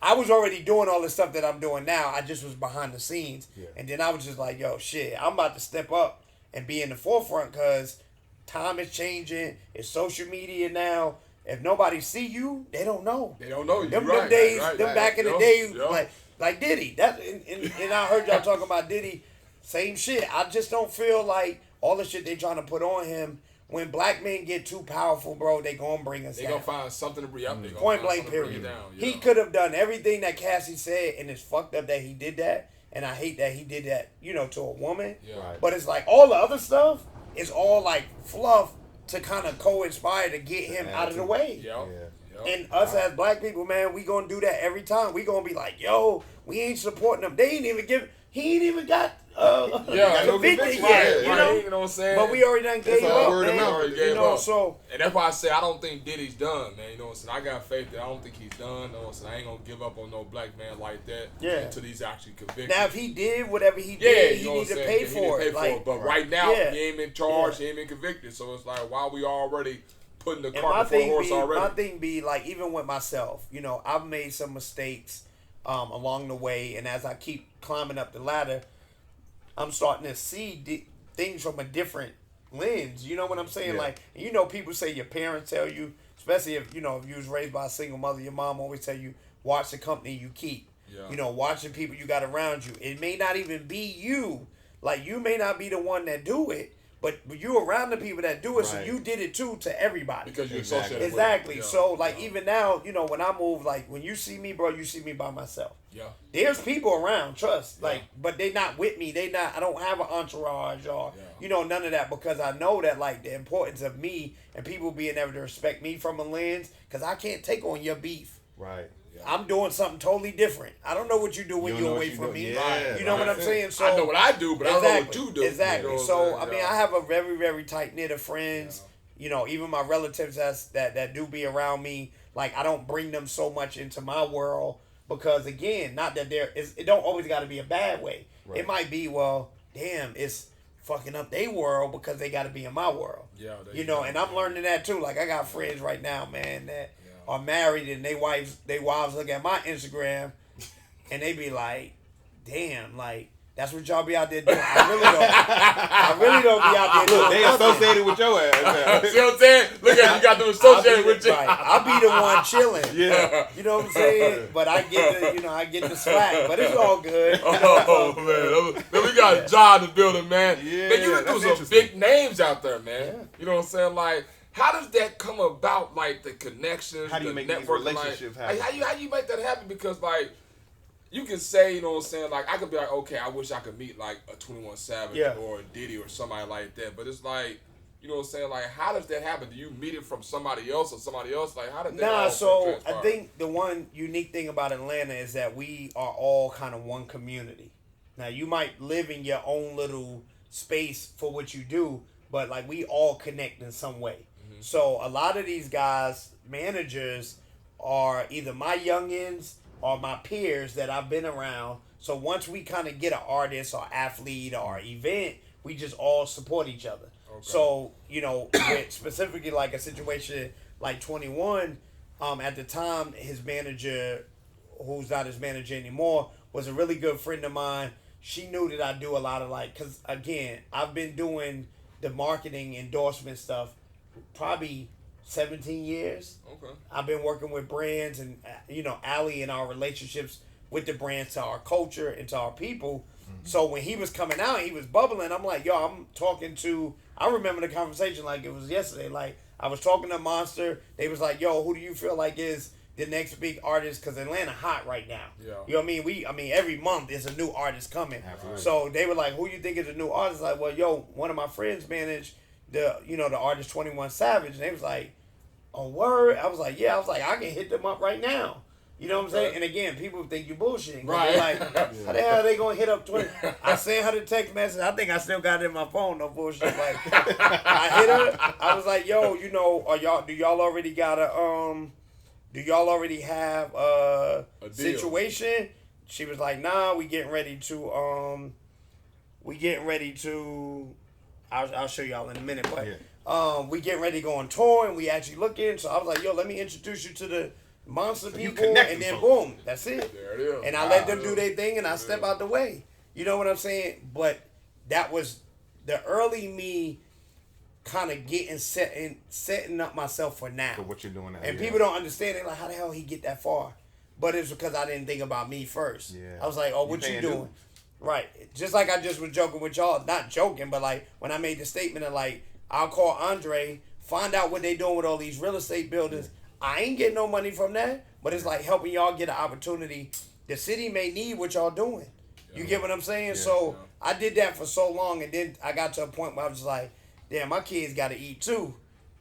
I was already doing all the stuff that I'm doing now. I just was behind the scenes. Yeah. And then I was just like, yo, shit, I'm about to step up and be in the forefront because time is changing. It's social media now. If nobody see you, they don't know. They don't know you. Them Right, days, right, them right. back in the Yup, day, yup. like Diddy. That and I heard y'all talking about Diddy. Same shit. I just don't feel like all the shit they trying to put on him. When black men get too powerful, bro, they gonna bring us down. They gonna find something to bring up. They gonna Point find blank, something to bring period. it down, He could have done everything that Cassie said, and it's fucked up that he did that. And I hate that he did that, to a woman. Yeah. Right. But it's like all the other stuff is all like fluff to kind of co-inspire to get him out of the way. Yeah. And us as black people, man, we gonna do that every time. We gonna be like, yo, we ain't supporting them. He ain't even got convicted yet, you know what I'm saying? But we already done gave up, man. So and that's why I say I don't think Diddy's done, man. You know what I'm saying? I got faith that I don't think he's done. You know what I'm saying? I ain't gonna give up on no black man like that until he's actually convicted. Now if he did whatever he did, he need to pay for it. But right now he ain't been charged, he ain't been convicted. So it's like, why we already putting the cart before the horse already? My thing be like, even with myself, I've made some mistakes along the way, and as I keep climbing up the ladder, I'm starting to see things from a different lens. You know what I'm saying? Yeah. Like, people say your parents tell you, especially if you was raised by a single mother, your mom always tell you, watch the company you keep. Yeah. Watch the people you got around you. It may not even be you. Like, you may not be the one that do it, but you're around the people that do it, so you did it too to everybody. Because you associated with it. Exactly. So, like, even now, when I move, like, when you see me, bro, you see me by myself. Yeah. There's people around, trust. Like, but they not with me. I don't have an entourage or, none of that, because I know that, like, the importance of me and people being able to respect me from a lens, because I can't take on your beef. Right. I'm doing something totally different. I don't know what you do when you're away from me. Yeah, you know what I'm saying? So I know what I do, but I don't know what you do. Exactly. So I mean, I have a very, very tight knit of friends. Even my relatives that do be around me. Like, I don't bring them so much into my world because, again, not that it don't always got to be a bad way. Right. It might be, well, damn, it's fucking up their world because they got to be in my world. Yeah. And I'm learning that too. Like, I got friends right now, man, that are married and they wives look at my Instagram and they be like, damn, like, that's what y'all be out there doing. I really don't be out there doing. Look, they associated with your ass. See what I'm saying? Look at you got them associated with you. Right. I'll be the one chilling. Yeah. You know what I'm saying? But I get the slack. But it's all good. Man. Then we got JAH in the building, man. Yeah, man, you do some big names out there, man. Yeah. You know what I'm saying? Like, how does that come about? Like, the connections, how do you make these relationships happen? Like, how you make that happen? Because, like, you can say, you know what I'm saying, like, I could be like, okay, I wish I could meet, like, a 21 Savage or a Diddy or somebody like that. But it's like, you know what I'm saying, like, how does that happen? Do you meet it from somebody else or somebody else? Like, how did that all transpire? I think the one unique thing about Atlanta is that we are all kind of one community. Now, you might live in your own little space for what you do, but, like, we all connect in some way. Mm-hmm. So a lot of these guys, managers, are either my youngins or my peers that I've been around. So once we kind of get an artist or athlete or event, we just all support each other. Okay. So, with specifically like a situation like 21, at the time, his manager, who's not his manager anymore, was a really good friend of mine. She knew that I do a lot of because again, I've been doing the marketing endorsement stuff probably 17 years. Okay. I've been working with brands and, Ali and our relationships with the brands to our culture and to our people. Mm-hmm. So when he was coming out, he was bubbling. I'm like, yo, I remember the conversation like it was yesterday. Like, I was talking to Monster. They was like, yo, who do you feel like is the next big artist? Because Atlanta hot right now. Yeah. You know what I mean? Every month there's a new artist coming. Absolutely. So they were like, who you think is a new artist? Like, well, yo, one of my friends managed the artist 21 Savage. And they was like, oh, word? I was like, yeah. I was like, I can hit them up right now. You know what I'm saying? And again, people think you're bullshitting. Right. Like, how the hell are they going to hit up 20? I sent her the text message. I think I still got it in my phone. No bullshit. Like, I hit her. I was like, yo, do y'all already got do y'all already have a situation? She was like, nah, we getting ready to I'll show y'all in a minute. But we getting ready to go on tour, and we actually looking. So I was like, yo, let me introduce you to the Monster people, and then boom, that's it. There it is. And I let them do their thing, and I step out the way. You know what I'm saying? But that was the early me kind of getting setting up myself for now. For what you're doing now. And people don't understand. They're like, how the hell he get that far? But it's because I didn't think about me first. Yeah. I was like, oh, what you doing? Right. Just like I just was joking with y'all. Not joking, but like when I made the statement of like, I'll call Andre, find out what they doing with all these real estate buildings. I ain't getting no money from that, but it's like helping y'all get an opportunity. The city may need what y'all doing. You get what I'm saying? So I did that for so long, and then I got to a point where I was just like, damn, my kids got to eat too.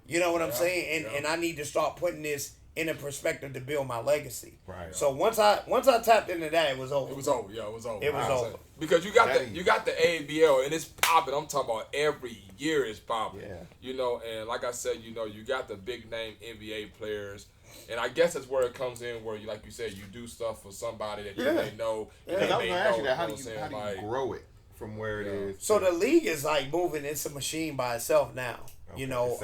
You know what I'm saying? And I need to start putting this in a perspective to build my legacy. Right. So once I tapped into that, it was over. It was over. Yeah, it was over. It was over. Because you got the AEBL, and it's popping. I'm talking about every year it's popping. Yeah. You know, and like I said, you know, you got the big name NBA players. And I guess that's where it comes in, where you, like you said, you do stuff for somebody that you may know. Because I was going to ask you that, how do you grow it from where it is? So the league is like moving. It's a machine by itself now. Okay, you know,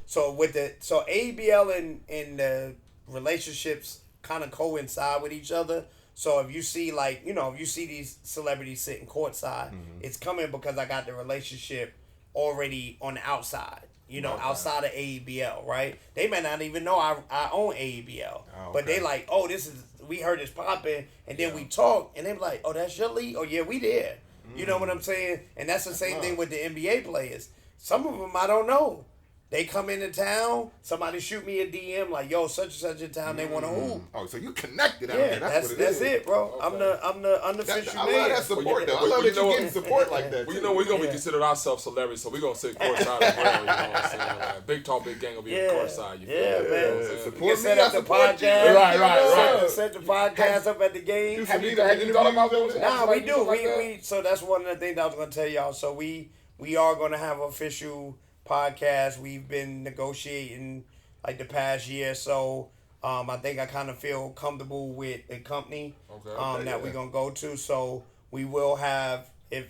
so AEBL and the relationships kind of coincide with each other. So if you see if you see these celebrities sitting courtside, it's coming because I got the relationship already on the outside. You know, outside of AEBL, right? They may not even know I own AEBL. But they like, oh, we heard it's popping, and then we talk, and they be like, oh, that's your league? Oh, yeah, we there. You know what I'm saying? And that's the same thing with the NBA players. Some of them I don't know. They come into town, somebody shoot me a DM like, yo, such and such a town, they want to hoop. Oh, so you connected out there. That's it, bro. Okay. I'm the unofficial man. I love that support, though. I love that you're getting support like that. Well, you know, we're going to be considered ourselves celebrities, so we're going to sit courtside as well, you know what I'm saying? Like, Big Talk, Big Gang will be courtside, you feel me? Man. Support me, set up the podcast. Right. Set the podcast up at the game. Have you thought about those? Nah, we do. We so that's one of the things I was going to tell y'all. So we are going to have an official podcast. We've been negotiating like the past year, so I think I kind of feel comfortable with a company that we're gonna go to. So we will have, it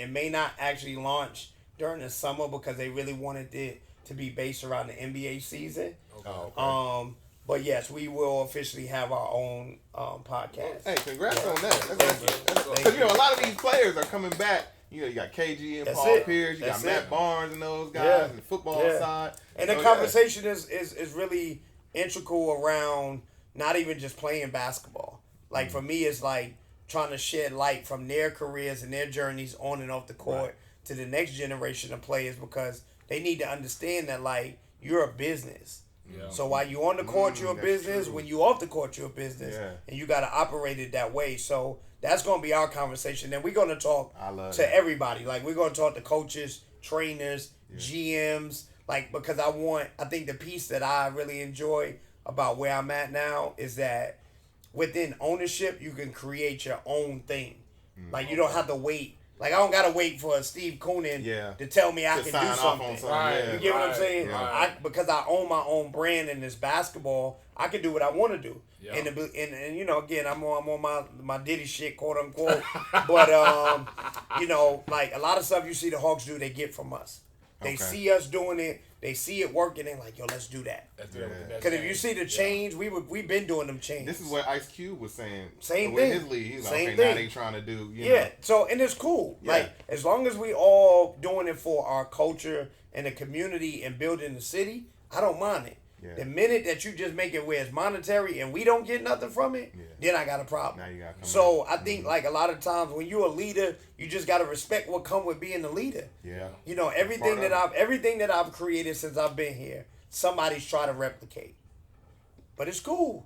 may not actually launch during the summer because they really wanted it to be based around the NBA season. But yes, we will officially have our own podcast. Hey, congrats on that. Because you know a lot of these players are coming back. You know, you got KG and Paul Pierce, you got Matt Barnes and those guys, and the football side. And the conversation is really integral around not even just playing basketball. Like, for me, it's like trying to shed light from their careers and their journeys on and off the court to the next generation of players, because they need to understand that, like, you're a business. Yeah. So while you're on the court, you're a business. True. When you're off the court, you're a business. Yeah. And you got to operate it that way. So that's going to be our conversation. And we're going to talk to everybody. Like, we're going to talk to coaches, trainers, GMs. Like, because I think the piece that I really enjoy about where I'm at now is that within ownership, you can create your own thing. Like, you don't have to wait. Like, I don't got to wait for Steve Koonin to tell me I can do something. Right. You get what I'm saying? Yeah. Because I own my own brand in this basketball, I can do what I want to do. Yeah. And you know, again, I'm on my Diddy shit, quote unquote. But, you know, like, a lot of stuff you see the Hawks do, they get from us. They see us doing it. They see it working. And like, yo, let's do that. Because if you see the change, we've been doing them changes. This is what Ice Cube was saying. Same with thing. His league. He's like, Same okay, thing. now they trying to do, you know. So, and it's cool. Yeah. Like, as long as we all doing it for our culture and the community and building the city, I don't mind it. Yeah. The minute that you just make it where it's monetary and we don't get nothing from it, then I got a problem. Now you got so I think like a lot of times when you're a leader, you just got to respect what come with being a leader. Yeah. You know, everything that I've created since I've been here, somebody's trying to replicate. But it's cool.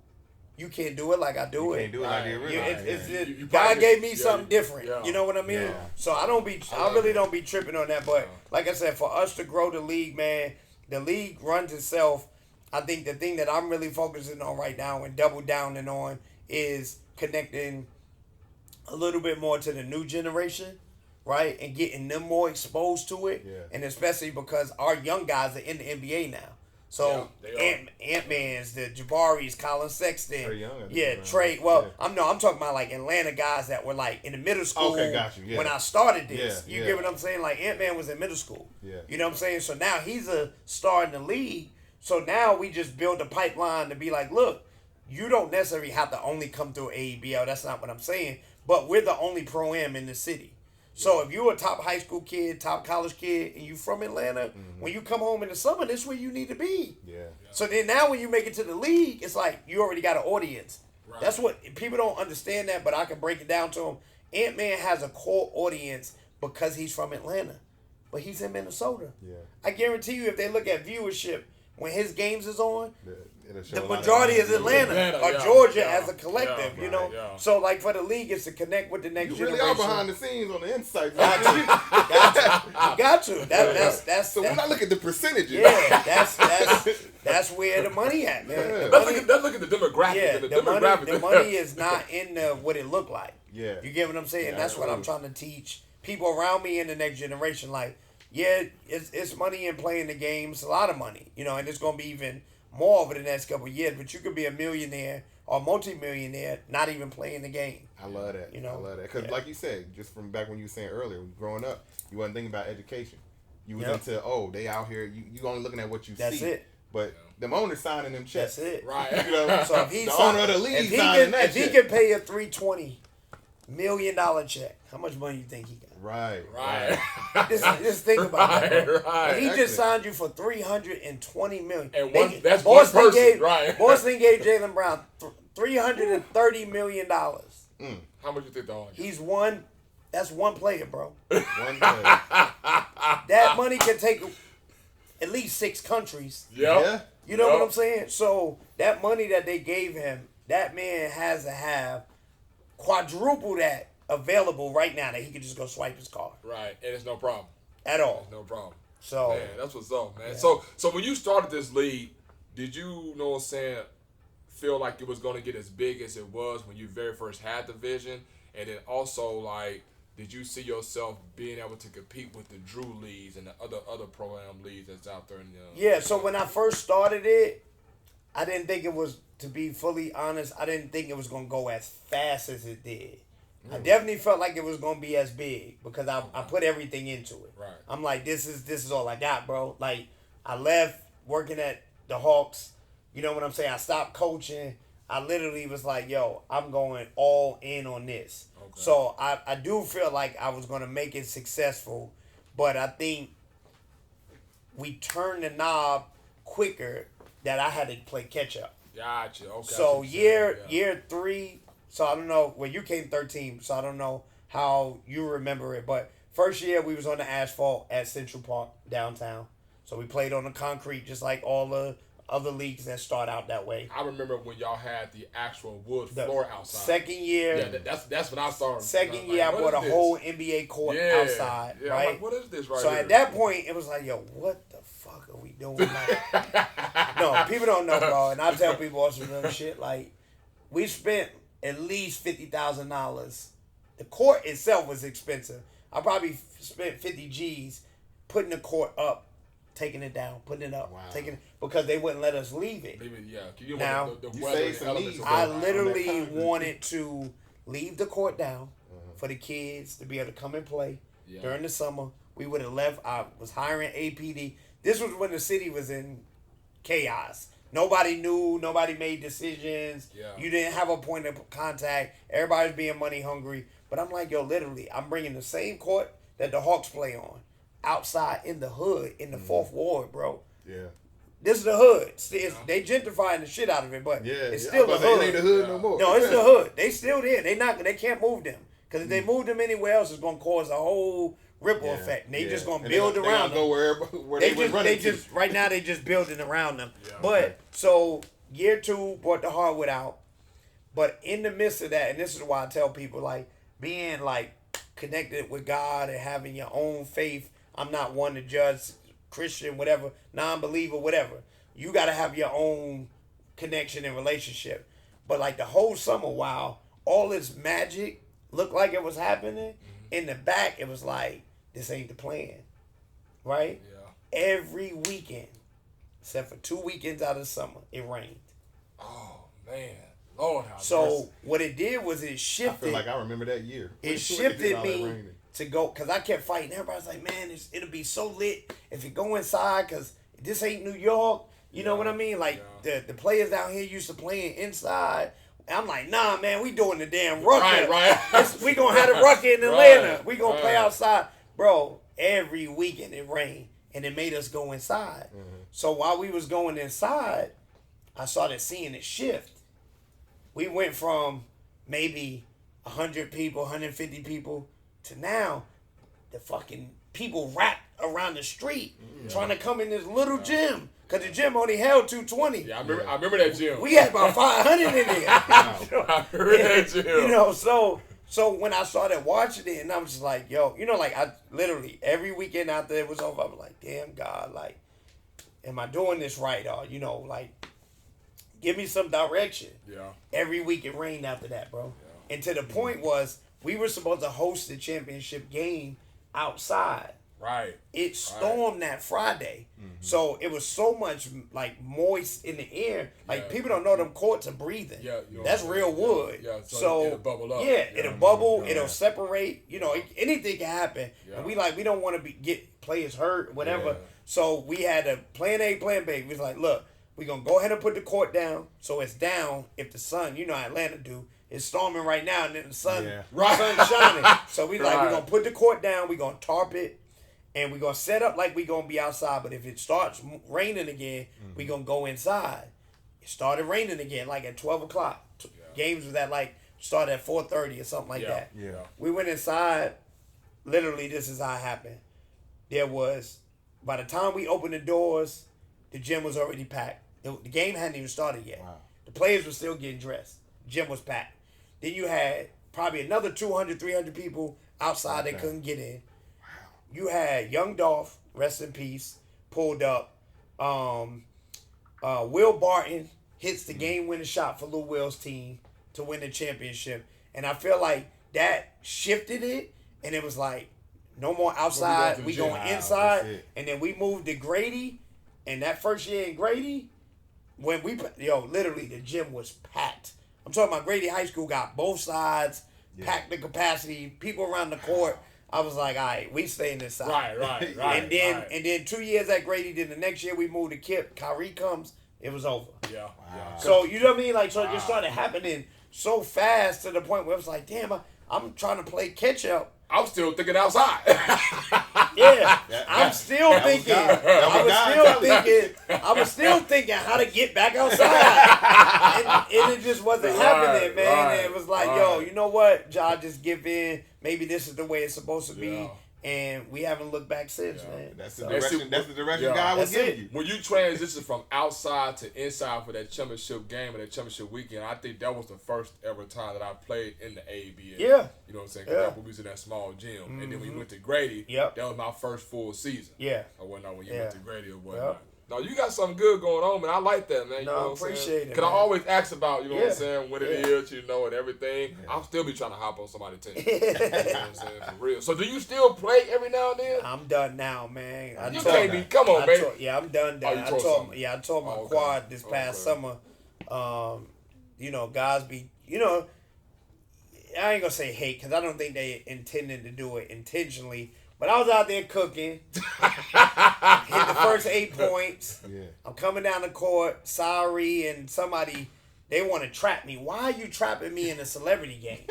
You can't do it like I do it. You can't do it like you really. God gave me something different. Yeah. You know what I mean? Yeah. So I really don't be tripping on that. But like I said, for us to grow the league, man, the league runs itself. I think the thing that I'm really focusing on right now and double downing on is connecting a little bit more to the new generation, right? And getting them more exposed to it. Yeah. And especially because our young guys are in the NBA now. So Ant-Man's, the Jabari's, Colin Sexton. Trey Young, Trey. Well, I'm talking about like Atlanta guys that were like in the middle school. Okay, got you. Yeah. When I started this, Yeah, you get what I'm saying? Like Ant-Man was in middle school. Yeah. You know what I'm saying? So now he's a star in the league. So now we just build a pipeline to be like, look, you don't necessarily have to only come through AEBL. That's not what I'm saying. But we're the only pro-am in the city. So if you're a top high school kid, top college kid, and you from Atlanta, when you come home in the summer, this is where you need to be. Yeah. So then now when you make it to the league, it's like you already got an audience. Right. That's what people don't understand that, but I can break it down to them. Ant-Man has a core audience because he's from Atlanta, but he's in Minnesota. Yeah. I guarantee you, if they look at viewership when his games is on, the a lot majority of is Atlanta or yeah, Georgia yeah, as a collective, yeah, you know. right, yeah. So like for the league, it's to connect with the next You really generation. are behind the scenes on the inside. You got to. That's So when I look at the percentages, yeah, that's where the money at, man. Let's look at the demographic. Yeah, the the money is not in what it look like. Yeah. You get what I'm saying? Yeah, That's what I'm trying to teach people around me in the next generation. Like, yeah, it's money in playing the game. It's a lot of money, you know, and it's gonna be even more over the next couple of years. But you could be a millionaire or multi-millionaire not even playing the game. I love that. You know? I love that because, like you said, just from back when you were saying earlier, growing up, you wasn't thinking about education. You was into they out here. You only looking at what you see. That's it. But them owners signing them checks. That's it. Right. You know, So if the owner of the league signing that if he check. can pay a $320 million check, how much money you think he got? Right. Just think about it. Bro. Right. He just signed you for $320 million. And that's one person, right? Boston gave Jaylen Brown $330 million. How much you think the owner? He's one. That's one player, bro. One player. That money can take at least 6 countries. Yeah. You know what I'm saying? So that money that they gave him, that man has to have quadruple that available right now that he can just go swipe his card. Right, and it's no problem. At all. It's no problem. So Man, that's what's up, man. Yeah. So when you started this league, did you know what I'm saying, feel like it was going to get as big as it was when you very first had the vision? And then also, like, did you see yourself being able to compete with the Drew leagues and the other pro-am leagues that's out there? Yeah, so when I first started it, I didn't think it was, to be fully honest, I didn't think it was going to go as fast as it did. I definitely felt like it was going to be as big because I put everything into it. Right. I'm like, this is all I got, bro. Like, I left working at the Hawks. You know what I'm saying? I stopped coaching. I literally was like, yo, I'm going all in on this. Okay. So I do feel like I was going to make it successful, but I think we turned the knob quicker that I had to play catch up. Gotcha. Okay. So year 3, so I don't know, well, you came 13, so I don't know how you remember it, but first year we was on the asphalt at Central Park downtown. So we played on the concrete just like all the other leagues that start out that way. I remember when y'all had the actual wood floor outside. Second year. Yeah, that's when I saw it. Second year, I bought a whole NBA court outside, yeah, right? I'm like, what is this right so here? at that point, it was like, yo, what the fuck are we doing? Like, no, people don't know, bro. And I tell people all some real shit. Like, we spent at least $50,000. The court itself was expensive. I probably spent 50 G's putting the court up, taking it down, putting it up, taking it, because they wouldn't let us leave it. You now, want the you weather saved and some elements knees, of I it. literally wanted to leave the court down for the kids to be able to come and play during the summer. We would have left. I was hiring APD. This was when the city was in chaos. Nobody knew. Nobody made decisions. Yeah. You didn't have a point of contact. Everybody was being money hungry. But I'm like, yo, literally, I'm bringing the same court that the Hawks play on outside in the hood in the 4th Ward, bro. Yeah. This is the hood. They gentrifying the shit out of it, but it's still the hood. It ain't the hood no more. No, it's the hood. They still there. They can't move them. Because if they move them anywhere else, it's going to cause a whole ripple effect. And they just going to build around them. Go where they were running to. Right now, they just building around them. Yeah. But, so, year 2, brought the hardwood out. But in the midst of that, and this is why I tell people, like, being, like, connected with God and having your own faith. I'm not one to judge Christian, whatever, non-believer, whatever. You got to have your own connection and relationship. But like the whole summer, while all this magic looked like it was happening, in the back, it was like, this ain't the plan. Right? Yeah. Every weekend, except for 2 weekends out of the summer, it rained. Oh man, Lord, how so what it did was it shifted. I feel like I remember that year. It shifted me to go because I kept fighting. Everybody's like, man, it'll be so lit if you go inside because this ain't New York. You know what I mean? Like the players down here used to playing inside. I'm like, nah, man, we doing the damn rucker. Right. We gonna have the rucker in Atlanta. We gonna play outside, bro. Every weekend it rained and it made us go inside. So while we was going inside, I started seeing it shift. We went from maybe 100 people, 150 people to now the fucking people wrapped around the street trying to come in this little gym. Because the gym only held 220. Yeah, I remember that gym. We had about 500 in there. I remember that gym. You know, so when I started watching it, and I was just like, yo, you know, like I literally, every weekend after it was over, I was like, damn, God, like, am I doing this right? Or, you know, like, give me some direction. Yeah. Every week it rained after that, bro. Yeah. And to the point was, we were supposed to host the championship game outside. Right. It stormed that Friday. So it was so much like moist in the air. Like people don't know them courts are breathing. Yeah, that's real wood. Yeah, so it'll bubble up. Yeah, it'll bubble, it'll separate. You know, anything can happen. Yeah. And we don't want to get players hurt, whatever. Yeah. So we had a plan A, plan B. We was like, look, we're gonna go ahead and put the court down so it's down if the sun, you know how Atlanta do. It's storming right now and then the sun sun's shining. So we're gonna put the court down, we're gonna tarp it. And we're going to set up like we're going to be outside. But if it starts raining again, we're going to go inside. It started raining again, like at 12 o'clock. Games was started at 4:30 or something like that. Yeah. We went inside. Literally, this is how it happened. There was, by the time we opened the doors, the gym was already packed. The game hadn't even started yet. Wow. The players were still getting dressed. The gym was packed. Then you had probably another 200, 300 people outside that couldn't get in. You had Young Dolph, rest in peace, pulled up. Will Barton hits the game-winning shot for Lou Will's team to win the championship. And I feel like that shifted it, and it was like, no more outside. We going inside. And then we moved to Grady, and that first year in Grady, when literally the gym was packed. I'm talking about Grady High School got both sides, packed the capacity, people around the court. I was like, all right, we stay in this side. Right. And then 2 years at Grady, then the next year we moved to Kip. Kyrie comes, it was over. Yeah. Wow. So, you know what I mean? Like, so it just started happening so fast to the point where it was like, damn, I'm trying to play catch up. I'm still thinking outside. I was still thinking how to get back outside. and it just wasn't happening, man. And it was like, yo, you know what? JAH, just give in. Maybe this is the way it's supposed to be. And we haven't looked back since, man. That's the direction God was giving you. When you transition from outside to inside for that championship game and that championship weekend, I think that was the first ever time that I played in the AEBL. Yeah. You know what I'm saying? Because we was in that small gym. And then when we went to Grady, that was my first full season. Yeah. Or whatnot when you went to Grady or whatnot. No, you got something good going on, man. I like that, man. You know what I'm saying? Appreciate it. Because I always ask about, you know what I'm saying, what it is, you know, and everything. Yeah. I'll still be trying to hop on somebody's team. You know what I'm saying? For real. So do you still play every now and then? I'm done now, man. Come on, man. I'm done. I tore my quad this past summer. You know, guys be, you know, I ain't going to say hate because I don't think they intended to do it intentionally. But I was out there cooking, hit the first 8 points. Yeah. I'm coming down the court, sorry, and somebody, they want to trap me. Why are you trapping me in a celebrity game?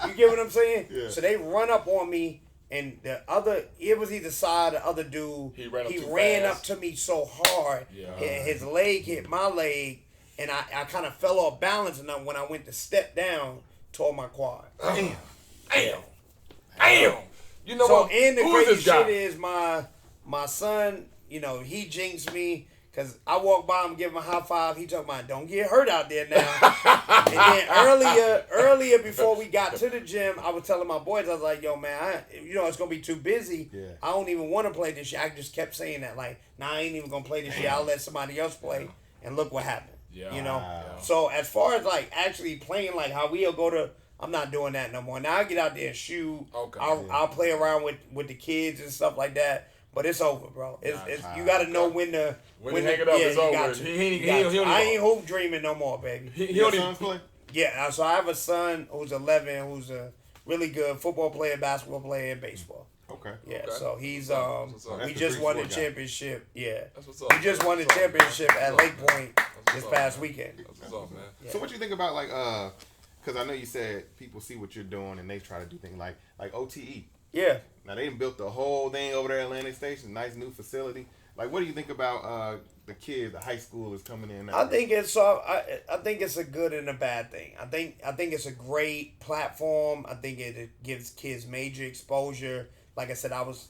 You get what I'm saying? Yeah. So they run up on me, and it was either side, the other dude, he ran up to me so hard, his leg hit my leg, and I kind of fell off balance, and when I went to step down, tore my quad. Damn. You know what? And the crazy shit is my son, you know, he jinxed me because I walk by him, give him a high five. He talking about, don't get hurt out there now. And then earlier before we got to the gym, I was telling my boys, I was like, yo, man, it's going to be too busy. Yeah. I don't even want to play this year. I just kept saying that, like, nah, I ain't even going to play this year. I'll let somebody else play. And look what happened. Yeah. You know? Yeah. So as far as, like, actually playing, like, how we'll go to, I'm not doing that no more. Now I get out there and shoot. Okay. I'll play around with the kids and stuff like that. But it's over, bro. It's you got to know when to hang it up. It's over. I ain't hoop dreaming no more, baby. He don't play. Yeah, so I have a son who's 11, who's a really good football player, basketball player, and baseball. Okay. Yeah, okay. so he's we just won the championship. Yeah, that's what's up. We just won the championship at Lake Point this past weekend. That's what's up, man. Yeah. So what you think about like because I know you said people see what you're doing and they try to do things like OTE. Yeah. Now they built the whole thing over there at Atlantic Station, nice new facility. Like, what do you think about the kids, the high schoolers coming in? I think it's a good and a bad thing. I think it's a great platform. I think it gives kids major exposure. Like I said, I was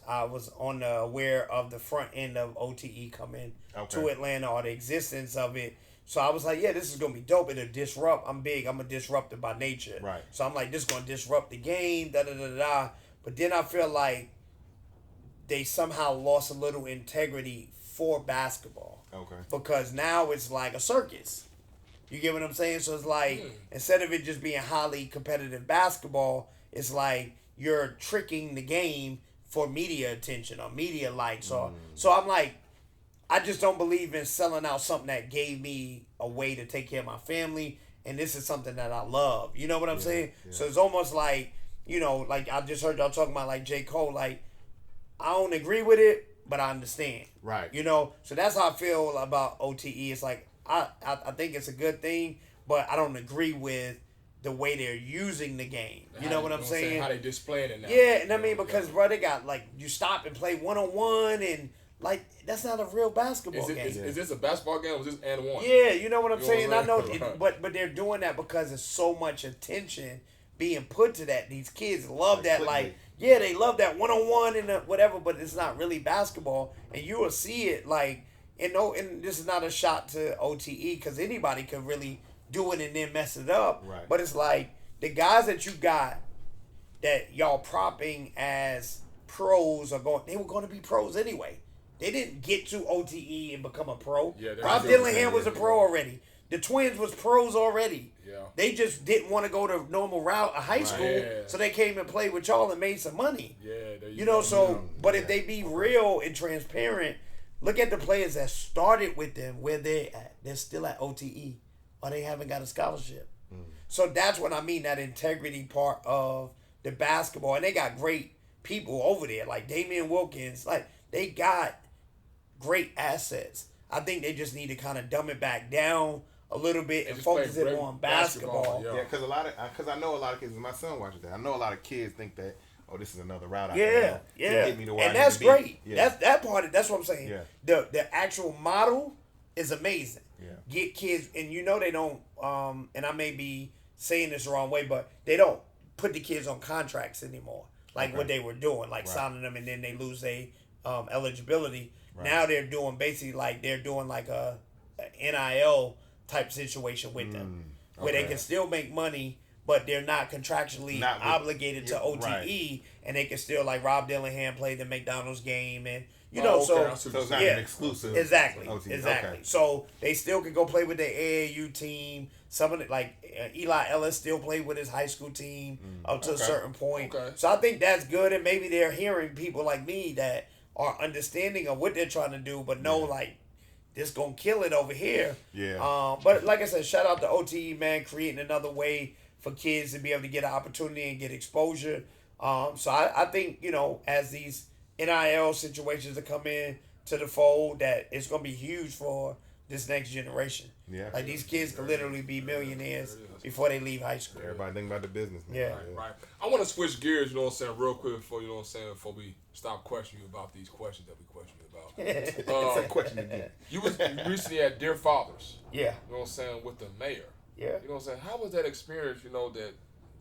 aware of the front end of OTE coming to Atlanta or the existence of it. So I was like, yeah, this is gonna be dope. It'll disrupt. I'm big. I'm a disruptor by nature. Right. So I'm like, this is gonna disrupt the game. Da da da da. But then I feel like they somehow lost a little integrity for basketball. Okay. Because now it's like a circus. You get what I'm saying? So it's like, instead of it just being highly competitive basketball, it's like you're tricking the game for media attention or media likes. So I'm like, I just don't believe in selling out something that gave me a way to take care of my family. And this is something that I love. You know what I'm saying? Yeah. So it's almost like, you know, like I just heard y'all talking about like J. Cole, like, I don't agree with it, but I understand. Right. You know, so that's how I feel about OTE. It's like, I think it's a good thing, but I don't agree with the way they're using the game. You know what I'm saying? How they displaying it now. Yeah, and I mean, because, bro, they got, like, you stop and play one-on-one, and, like, that's not a real basketball game. Is this a basketball game or is this and one? Yeah, you know what I'm saying? What I know, but they're doing that because there's so much attention being put to that. These kids love that, like, yeah, they love that one-on-one and whatever, but it's not really basketball. And you will see it, like, and this is not a shot to OTE because anybody could really do it and then mess it up. Right. But it's like the guys that you got that y'all propping as pros they were going to be pros anyway. They didn't get to OTE and become a pro. Yeah, Rob Dillingham was a pro already. The Twins was pros already. Yeah. They just didn't want to go the normal route of high school, so they came and played with y'all and made some money. Yeah, you know. So, but if they be real and transparent, look at the players that started with them, where they're at. They're still at OTE, or they haven't got a scholarship. So that's what I mean, that integrity part of the basketball. And they got great people over there, like Damian Wilkins. Like, they got great assets. I think they just need to kind of dumb it back down a little bit and focus it on basketball. Yeah, because I know a lot of kids. My son watches that. I know a lot of kids think that, oh, this is another route. Yeah. And that's great. Yeah. That's what I'm saying. Yeah. The actual model is amazing. Yeah. Get kids, and you know they don't. And I may be saying this the wrong way, but they don't put the kids on contracts anymore, like what they were doing, like signing them and then they lose their eligibility. Right. Now they're doing basically like a NIL type situation with them, where they can still make money, but they're not contractually obligated to OTE, and they can still, like Rob Dillingham played the McDonald's game, and you know, so it's not an exclusive. Exactly, OTE. exactly. Okay. So they still can go play with their AAU team. Some of it, like Eli Ellis, still played with his high school team up to a certain point. Okay. So I think that's good, and maybe they're hearing people like me that are understanding of what they're trying to do, but know like this gonna kill it over here. Yeah. But like I said, shout out to OTE, man, creating another way for kids to be able to get an opportunity and get exposure. So I think, you know, as these NIL situations that come in to the fold, that it's gonna be huge for this next generation. Yeah. Like these kids could literally be millionaires before they leave high school. Everybody think about the business, man. Yeah. Right. I want to switch gears, you know what I'm saying, real quick before, you know what I'm saying, before we stop questioning you about these questions that we question you about. Say question again. You was recently at Dear Fathers. Yeah. You know what I'm saying, with the mayor. Yeah. You know what I'm saying? How was that experience, you know, that,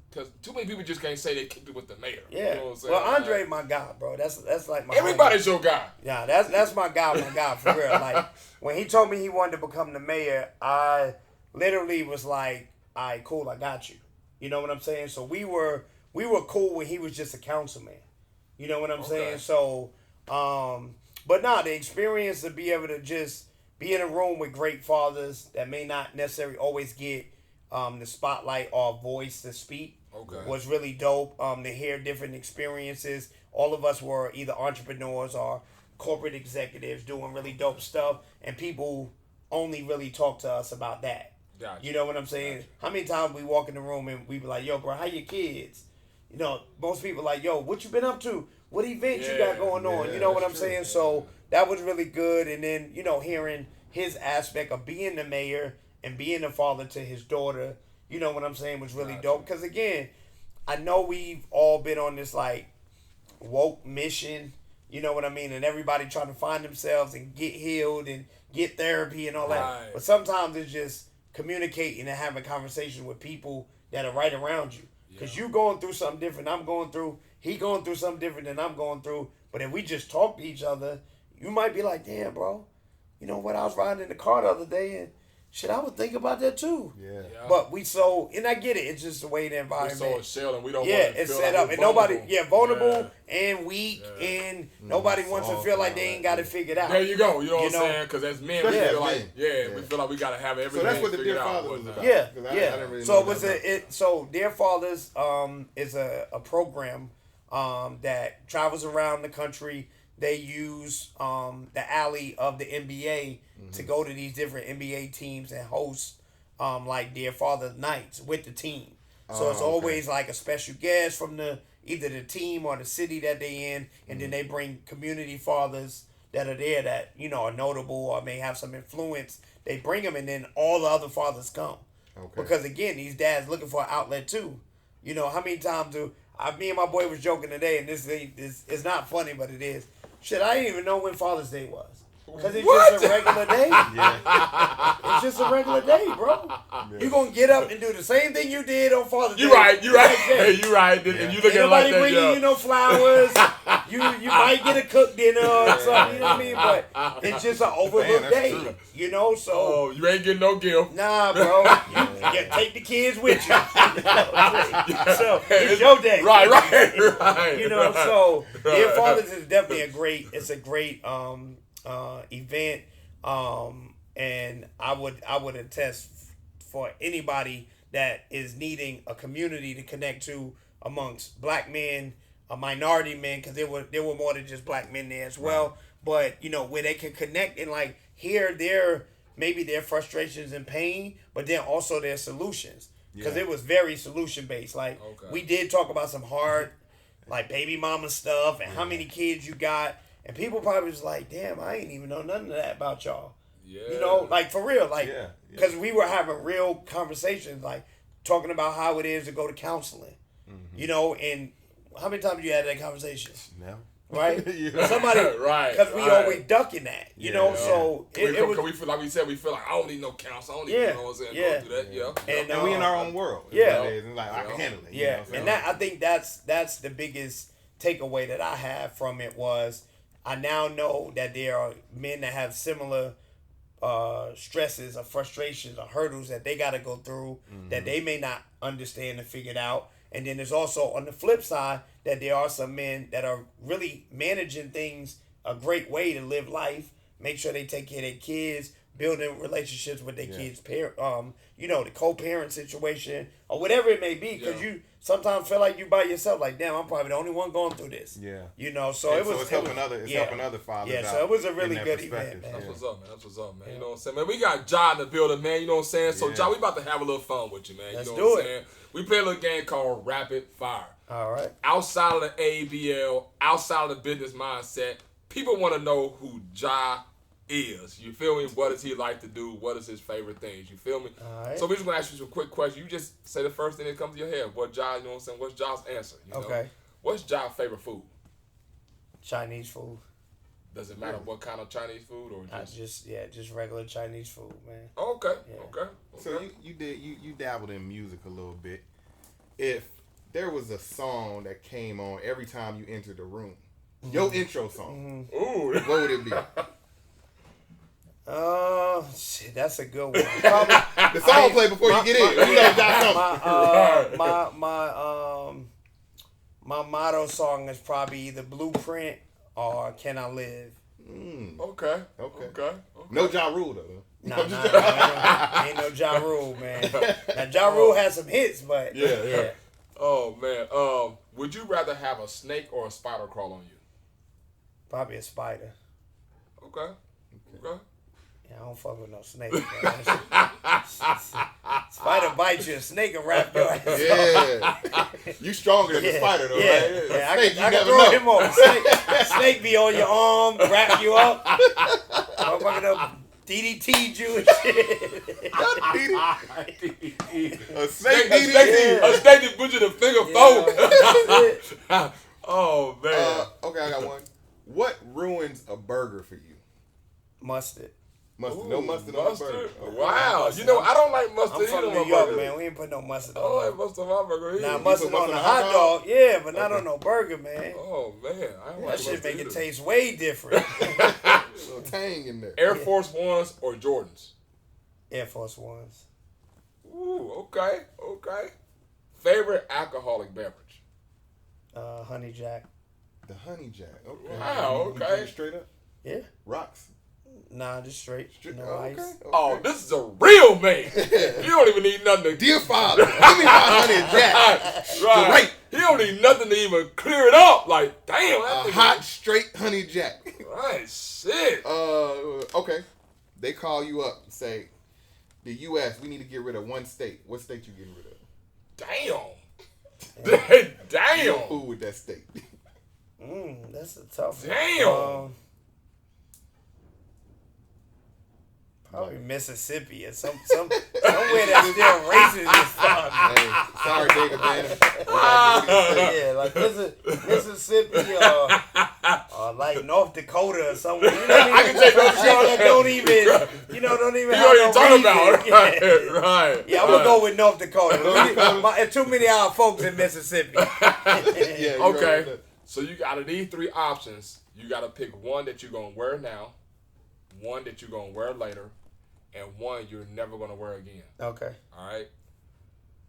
because too many people just can't say they kicked it with the mayor. Yeah. You know what I'm saying? Well, Andre, my guy, bro. That's like my everybody's your guy. Yeah, that's my guy for real. Like, when he told me he wanted to become the mayor, I literally was like, all right, cool, I got you. You know what I'm saying? So we were cool when he was just a councilman. You know what I'm saying? So, but the experience to be able to just be in a room with great fathers that may not necessarily always get the spotlight or voice to speak was really dope. To hear different experiences. All of us were either entrepreneurs or corporate executives doing really dope stuff, and people only really talk to us about that. Gotcha. You know what I'm saying? Gotcha. How many times we walk in the room and we be like, yo, bro, how your kids? You know, most people like, yo, what you been up to? What events you got going on? You know what I'm saying? So that was really good. And then, you know, hearing his aspect of being the mayor and being the father to his daughter, you know what I'm saying, was really dope. Because, again, I know we've all been on this, like, woke mission, you know what I mean? And everybody trying to find themselves and get healed and get therapy and all that. But sometimes it's just communicating and having conversation with people that are right around you. Because you going through something different, I'm going through, he going through something different than I'm going through. But if we just talk to each other, you might be like, damn, bro, you know what? I was riding in the car the other day and shit, I would think about that too. Yeah. But and I get it. It's just the way the environment. We're so shell and we don't want to it's feel set like up. And nobody, vulnerable and weak, and nobody It's wants to all feel like they ain't got it figured out. There you go. You know what I'm saying? Because as men, we feel like, we feel like we got to have everything So that's what the figured Dear out. Father was about. Yeah, I didn't really so know it was that so Dear Fathers is a program that travels around the country. They use the alley of the NBA to go to these different NBA teams and host like Dear Father nights with the team. So it's always like a special guest from either the team or the city that they in, and then they bring community fathers that are there that, you know, are notable or may have some influence. They bring them, and then all the other fathers come. Okay. Because again, these dads looking for an outlet too. You know, how many times me and my boy was joking today, and this is not funny, but it is. Shit, I didn't even know when Father's Day was. Because it's just a regular day. It's just a regular day, bro. You gonna get up and do the same thing you did on Father's Day. You right. You right. And you look at it like that, bringing you no flowers. You might get a cooked dinner or something. You know what I mean? But it's just an overlooked day. True. You know, so you ain't getting no gift. Nah, bro. You take the kids with you. So it's your day. Right. You know, so Dear Fathers is definitely a great event, and I would attest for anybody that is needing a community to connect to amongst black men, minority men, because there were more than just black men there as well. Right. But you know, where they can connect and like hear their frustrations and pain, but then also their solutions, because it was very solution based. Like we did talk about some hard, like baby mama stuff and how many kids you got. And people probably was like, damn, I ain't even know nothing of that about y'all. Yeah. You know, like for real. Like, because we were having real conversations, like talking about how it is to go to counseling. Mm-hmm. You know, and how many times you had that conversation? Never. Right? Somebody, because we always ducking that. You know, so it was. We feel like we feel like I don't need no counsel. I don't need, you know what I'm saying? Go through that, And we in our own world. And like, I can handle it. Yeah. And I think that's the biggest takeaway that I have from it was, I now know that there are men that have similar stresses or frustrations or hurdles that they got to go through that they may not understand and figure it out. And then there's also, on the flip side, that there are some men that are really managing things a great way to live life, make sure they take care of their kids, building relationships with their kids' you know, the co-parent situation or whatever it may be, because you sometimes feel like you by yourself, like, damn, I'm probably the only one going through this. Yeah. You know, so it's helping other fathers. Yeah, so it was a really good event, man. That's what's up, man. You know what I'm saying? Man, we got JAH in the building, man. You know what I'm saying? So, JAH, we about to have a little fun with you, man. Let's you know what I'm do saying? We play a little game called Rapid Fire. All right. Outside of the AEBL, outside of the business mindset, people want to know who JAH is. You feel me? What does he like to do? What is his favorite things? You feel me? All right. So we're just going to ask you some quick questions. You just say the first thing that comes to your head. What JAH, you know what I'm saying? What's JAH's answer? You know? Okay. What's JAH's favorite food? Chinese food. Does it matter what kind of Chinese food or just? Just regular Chinese food, man. Okay. Okay. So you dabbled in music a little bit. If there was a song that came on every time you entered the room, your intro song, ooh, what would it be? Shit, that's a good one. Probably, the song play before you get in. My motto song is probably either Blueprint or Can I Live. Okay. No Ja Rule though. Nah, ain't no Ja Rule, man. Now Ja Rule has some hits, but yeah. Oh man, would you rather have a snake or a spider crawl on you? Probably a spider. Okay. Yeah, I don't fuck with no snake. Spider bites you, a snake will wrap your ass up. Yeah. You stronger than the spider, though, right? Yeah, Snake, I can throw him off. Snake be on your arm, wrap you up. Motherfucking up. DDT'd you and shit. A snake DDT. A snake that put you the finger forward. Oh, man. Okay, I got one. What ruins a burger for you? Mustard. Mustard. No mustard on a burger. Okay. Wow. You know, I don't like mustard I'm from either New York, burger. man. We ain't put no mustard I on. don't like mustard on my burger either. Now, mustard on a hot dog, yeah, but not on no burger, man. Oh, man. I don't like That shit mustard make either. it taste way different. A little tang in there. Air Force Ones or Jordans? Air Force Ones. Ooh, okay. Favorite alcoholic beverage? Honey Jack. The Honey Jack. Okay. Wow, You okay. drink it straight up? Yeah. Rocks. Nah, just straight. No ice. Okay. Oh, this is a real man. You don't even need nothing to... Dear Father, give me my Honey Jack. Right. He don't need nothing to even clear it up. Like, damn. A hot, straight Honey Jack. Right, shit. Okay. They call you up and say, the U.S., we need to get rid of one state. What state you getting rid of? Damn. You Damn. fool with that state. That's a tough one. Damn. Probably Mississippi or somewhere that's still racist as fuck. Hey, sorry, David Banner. Yeah, like Mississippi or like North Dakota or somewhere. You know what I mean? I can take North Dakota. That don't even have You no know what you're talking about. Yeah. Right. Yeah, I'm gonna go with North Dakota. There's too many of our folks in Mississippi. Yeah, Okay. right. So you out of these three options, you got to pick one that you're gonna wear now, one that you're gonna wear later, and one you're never gonna wear again. Okay. All right.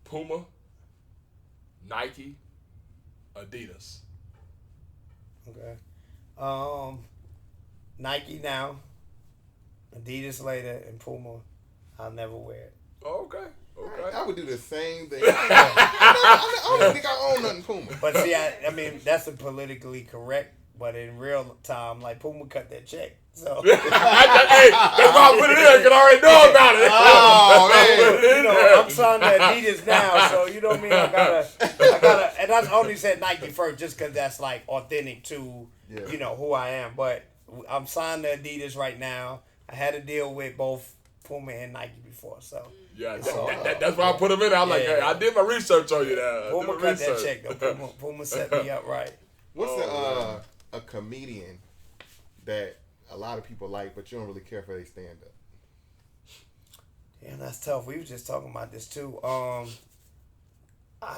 Puma, Nike, Adidas. Okay. Nike now, Adidas later, and Puma, I'll never wear it. Okay. I would do the same thing. I don't think I own nothing Puma. But see, I mean, that's a politically correct. But in real time, like Puma cut that check, so Hey, that's why I put it in because I already know about it. Oh man. you know, I'm signed to Adidas now, so you know what I mean. I gotta, and I only said Nike first just because that's like authentic to you know who I am. But I'm signed to Adidas right now. I had a deal with both Puma and Nike before, so. Yeah, that's why I put them in. I'm like, hey, I did my research on you there. Puma cut that check though. Puma set me up right. What's a comedian that a lot of people like, but you don't really care for their stand up? Damn, that's tough. We were just talking about this too. I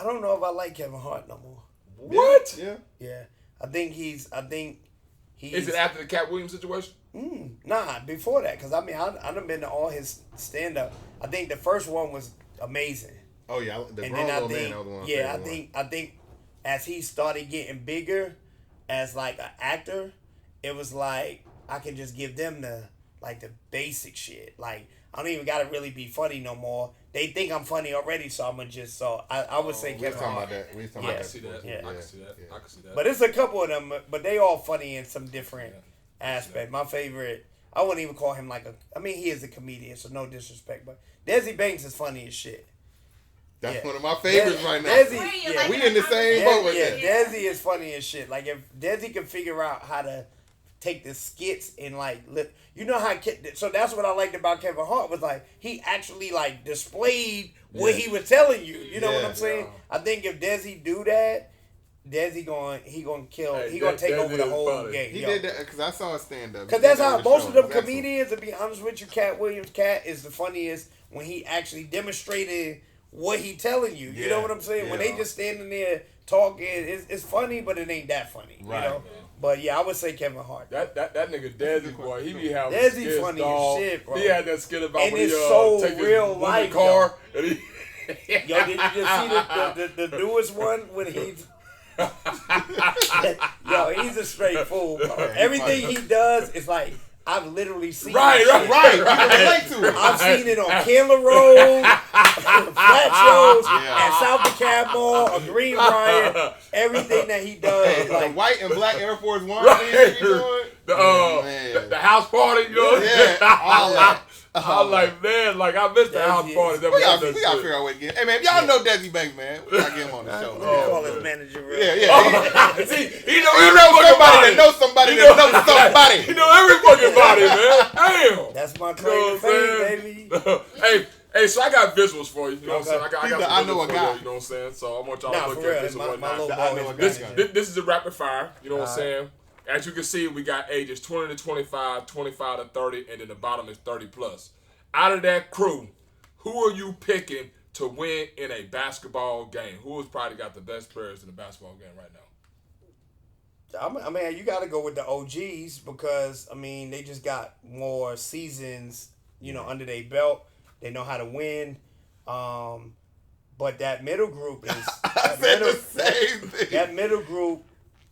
don't know if I like Kevin Hart no more. What? Yeah. I think he's. Is it after the Cat Williams situation? Nah, before that, because I mean, I done been to all his stand up. I think the first one was amazing. Oh yeah, the And grown then I little think, man. That was the one yeah, favorite I think as he started getting bigger as like an actor, it was like I can just give them the basic shit. Like I don't even gotta really be funny no more. They think I'm funny already, so I'm gonna just I would say We was Kevin talking Hart. about that. We was talking I about can see that. Yeah. I can see that. I can see that. But it's a couple of them, but they all funny in some different aspect. My favorite, I wouldn't even call him he is a comedian, so no disrespect, but Desi Banks is funny as shit. That's one of my favorites right now. Desi, we in the same boat with that. Desi is funny as shit. Like if Desi can figure out how to take the skits and you know how so that's what I liked about Kevin Hart was like he actually like displayed what he was telling you. You know what I'm saying? I think if Desi do that, Desi gonna kill. Hey, he gonna take Desi over the is whole funny. game. He did that because I saw a stand up. Because that's how most of them comedians, to be honest with you, Cat Williams, is the funniest when he actually demonstrated what he telling you. You know what I'm saying? When they just standing there talking, it's funny, but it ain't that funny. Right. You know? But yeah, I would say Kevin Hart. That nigga Desi boy, he be having Desi skits, funny dog. as shit, bro. He had that skit about And when it's he so take his real woman life, car and he Yo, did you just see the newest one when he's yo, he's a straight fool, bro. Everything he does is like I've literally seen right. You can relate to it. I've seen it on Candler Road, flat shows, at South DeKalb Mall, or Green Riot. Everything that he does is The like white and black Air Force One. Right. the house party, you know? Yeah, all that. I was like, man, like I missed the house party. We gotta figure out a way to get. Hey man, if y'all know Desi Banks, man, we gotta get him on the show. Call his manager. Yeah. See, he know somebody that knows somebody that knows somebody. He know every fucking body, man. Damn. That's my claim to fame, baby. Hey, so I got visuals for you. You know what I'm saying? I got I know a guy. You know what I'm saying? So I want y'all to look at this and whatnot. I know a guy. This is a rapid fire. You know what I'm saying? As you can see, we got ages 20 to 25, 25 to 30, and then the bottom is 30 plus. Out of that crew, who are you picking to win in a basketball game? Who has probably got the best players in the basketball game right now? I mean, you got to go with the OGs because, I mean, they just got more seasons, under their belt. They know how to win. But that middle group is... the same thing. That middle group,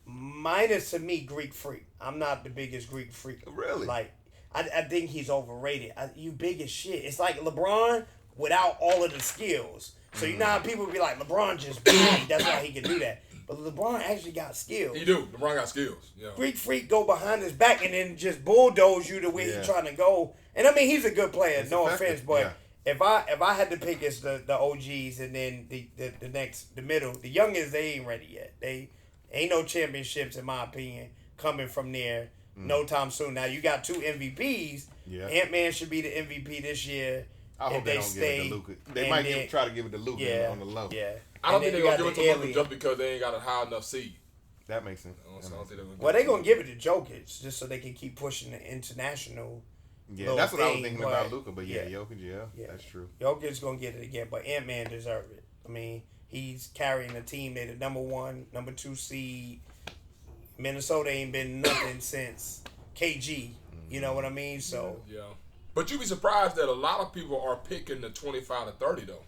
minus to me, Greek Freak. I'm not the biggest Greek Freak. Really? Like, I think he's overrated. You big as shit. It's like LeBron without all of the skills. So you know how people be like, LeBron just big. That's why he can do that. But LeBron actually got skills. He do. LeBron got skills. Yeah. Greek Freak go behind his back and then just bulldoze you the way he's trying to go. And I mean, he's a good player. It's no offense, but if I had to pick, it's the OGs and then the middle. The youngest, they ain't ready yet. They ain't no championships in my opinion coming from there. No time soon. Now you got 2 MVPs. Yeah. Ant-Man should be the MVP this year. I hope they don't give it to Luka. They might try to give it to Luka on the low. Yeah. I don't think they're gonna give it to Luka just because they ain't got a high enough seed. That makes sense. They're gonna give it to Jokic just so they can keep pushing the international. Yeah, that's what I was thinking about Luka. But Jokic, that's true. Jokic's gonna get it again, but Ant-Man deserves it. I mean, he's carrying the team. They're the number 1, number 2 seed. Minnesota ain't been nothing since KG. You know what I mean? So yeah. But you'd be surprised that a lot of people are picking the 25 to 30 though.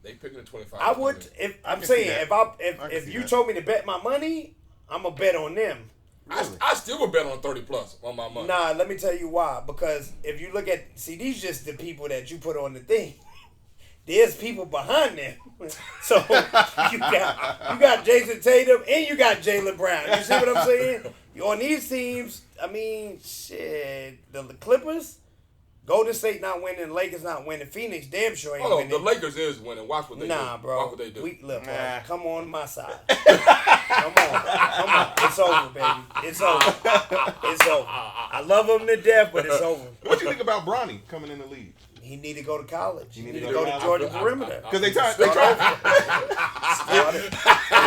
They picking the 25. I would. If you told me to bet my money, I'ma bet on them. Really? I still would bet on 30 plus on my money. Nah, let me tell you why. Because if you look at these just the people that you put on the thing. There's people behind them. So you got Jason Tatum and you got Jaylen Brown. You see what I'm saying? On these teams, I mean, shit, the Clippers, Golden State not winning, Lakers not winning, Phoenix damn sure ain't winning. The Lakers is winning. Watch what they do. Nah, bro. Watch what they do. Look, bro, come on my side. Come on. It's over, baby. It's over. I love him to death, but it's over. What you think about Bronny coming in the league? He need to go to college. He need to go to Georgia Perimeter. Because they try.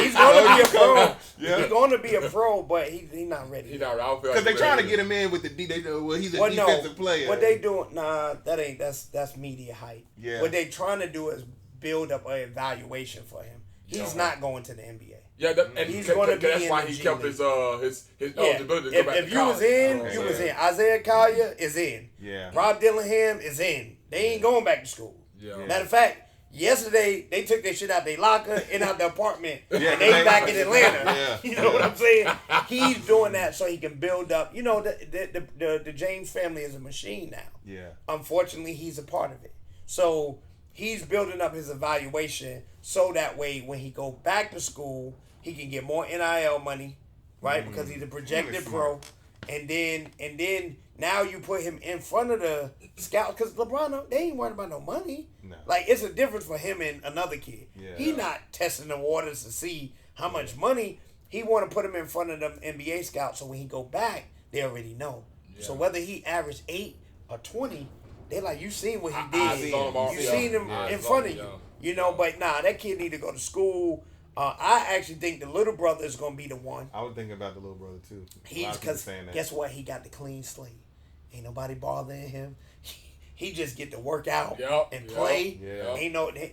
He's going to be a pro. Yeah. He's going to be a pro, but he's not ready. He's not ready. Because they're trying to get him in with the D. He's a defensive player. What they doing? Nah, that's media hype. Yeah. What they trying to do is build up an evaluation for him. He's not going to the NBA. Yeah, and he's going to be that's why he kept his eligibility to go back to college. If you was in, you was in. Isaiah Collier is in. Yeah. Rob Dillingham is in. They ain't going back to school. Yeah. Matter of fact, yesterday they took their shit out their locker and out the apartment, and they back in Atlanta. Yeah. You know what I'm saying? He's doing that so he can build up. You know, the James family is a machine now. Yeah. Unfortunately, he's a part of it. So he's building up his evaluation so that way when he go back to school, he can get more NIL money, right? Because he's a projected pro, and then now you put him in front of the scouts because LeBron, they ain't worried about no money. No. Like, it's a difference for him and another kid. Yeah. He's not testing the waters to see how much money. He want to put him in front of them NBA scouts so when he go back, they already know. Yeah. So whether he averaged 8 or 20, they like, you seen what he did. You seen him in front of you. You know, but nah, that kid need to go to school. I actually think the little brother is going to be the one. I was thinking about the little brother too. Because guess what? He got the clean slate. Ain't nobody bothering him. He just get to work out and play. Yep. Ain't no they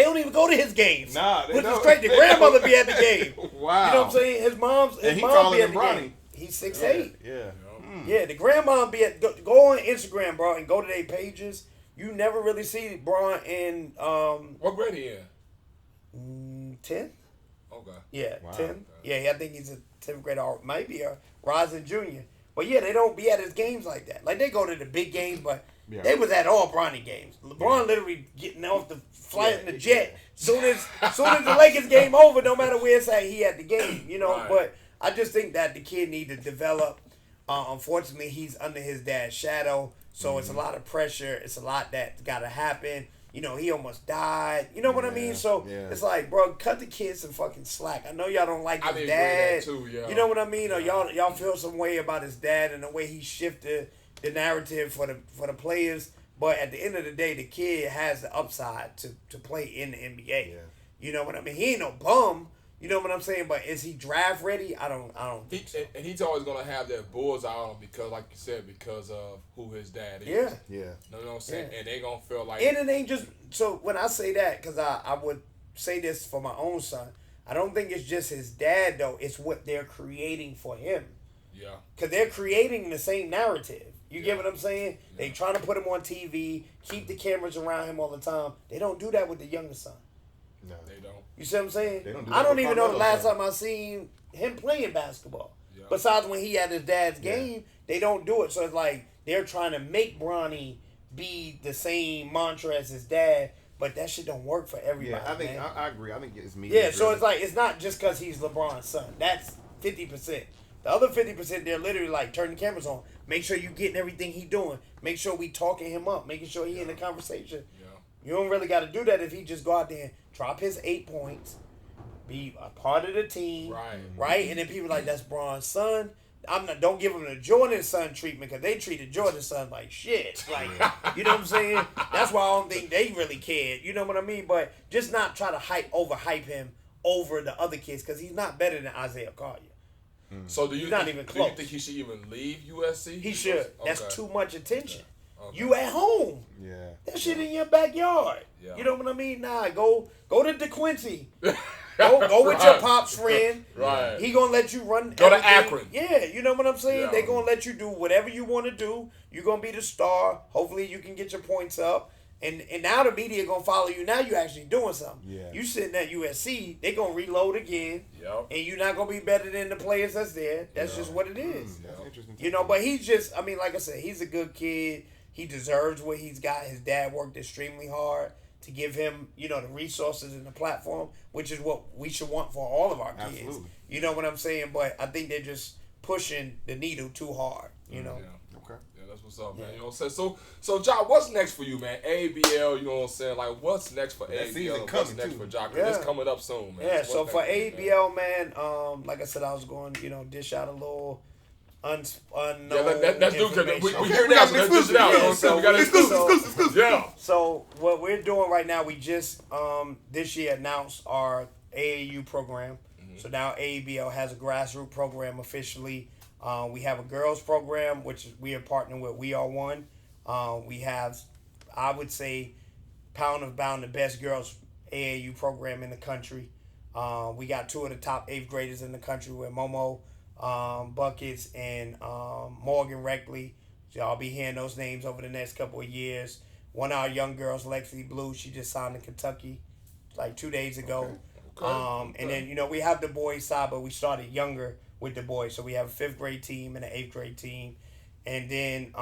don't even go to his games. Nah, they don't. Straight. The grandmother be at the game. Wow. You know what I'm saying? His mom be at the game. He's 6'8". Yeah. Yeah, the grandma be at go on Instagram, bro, and go to their pages. You never really see Bron in what grade he in? 10th. Okay. Yeah, 10. Okay. Yeah, I think he's a 10th grade or maybe a rising junior. But yeah, they don't be at his games like that. Like they go to the big games, but they was at all Bronny games. LeBron literally getting off the flight in the jet. Soon as the Lakers game over, no matter where it's at, he at the game. You know, but I just think that the kid need to develop Unfortunately, he's under his dad's shadow, so it's a lot of pressure. It's a lot that's got to happen. You know, he almost died. You know what I mean? So it's like, bro, cut the kid some fucking slack. I know y'all don't like his dad. Too, yeah. You know what I mean? Or y'all feel some way about his dad and the way he shifted the narrative for the players. But at the end of the day, the kid has the upside to play in the NBA. Yeah. You know what I mean? He ain't no bum. You know what I'm saying? But is he draft ready? I don't think so. And he's always gonna have that bullseye on him because, like you said, because of who his dad is. Yeah. You know what I'm saying? Yeah. And they gonna feel like. And it ain't just so when I say that, because I would say this for my own son. I don't think it's just his dad though. It's what they're creating for him. Yeah. Because they're creating the same narrative. You get what I'm saying? Yeah. They trying to put him on TV, keep the cameras around him all the time. They don't do that with the younger son. No, they don't. You see what I'm saying? I don't even know the last time I seen him playing basketball. Yeah. Besides when he had his dad's game, they don't do it. So it's like they're trying to make Bronny be the same mantra as his dad, but that shit don't work for everybody. Yeah, I think man. I agree. I think it's media. Yeah, so it's like it's not just because he's LeBron's son. That's 50%. The other 50%, they're literally like turn the cameras on. Make sure you getting everything he doing. Make sure we talking him up. Making sure he in the conversation. Yeah. You don't really got to do that if he just go out there and drop his 8 points, be a part of the team, right? And then people like that's Bron's son. Don't give him the Jordan son treatment because they treated Jordan son like shit. Like you know what I'm saying? That's why I don't think they really cared. You know what I mean? But just not try to overhype him over the other kids because he's not better than Isaiah Collier. So do you not even close. Do you think he should even leave USC? He should. Okay. That's too much attention. Okay. You at home. Yeah. That shit in your backyard. Yeah. You know what I mean? Nah, go to DeQuincy. go with your pop's friend. Right. He gonna let you run. Go everything. to Akron. Yeah, you know what I'm saying? Yeah. They gonna let you do whatever you want to do. You're gonna be the star. Hopefully you can get your points up. And now the media gonna follow you. Now you actually doing something. Yeah. You sitting at USC, they gonna reload again. Yep. And you're not gonna be better than the players that's there. That's just what it is. That's interesting. You know, but he's just, I mean, like I said, he's a good kid. He deserves what he's got. His dad worked extremely hard to give him, you know, the resources and the platform, which is what we should want for all of our kids. Absolutely. You know what I'm saying? But I think they're just pushing the needle too hard, you know. Yeah. Okay. Yeah, that's what's up, man. You know what I'm saying? So JAH, what's next for you, man? AEBL, you know what I'm saying? Like, what's next for AEBL? What's next for JAH? It's coming up soon, man. Yeah, so for AEBL, man, like I said, I was going, you know, dish out a little unknown let's do it. We hear now, so let's dish it out. We got exclusive. Yeah. So what we're doing right now, we just this year announced our AAU program. Mm-hmm. So now AEBL has a grassroots program officially. We have a girls program, which we are partnering with We Are One. We have, I would say, pound of pound the best girls AAU program in the country. We got 2 of the top 8th graders in the country with Momo Buckets and Morgan Reckley. So I'll be hearing those names over the next couple of years. One of our young girls, Lexi Blue, she just signed in Kentucky like 2 days ago. Okay. And then, you know, we have the boys side, but we started younger with the boys. So we have a 5th grade team and an 8th grade team. And then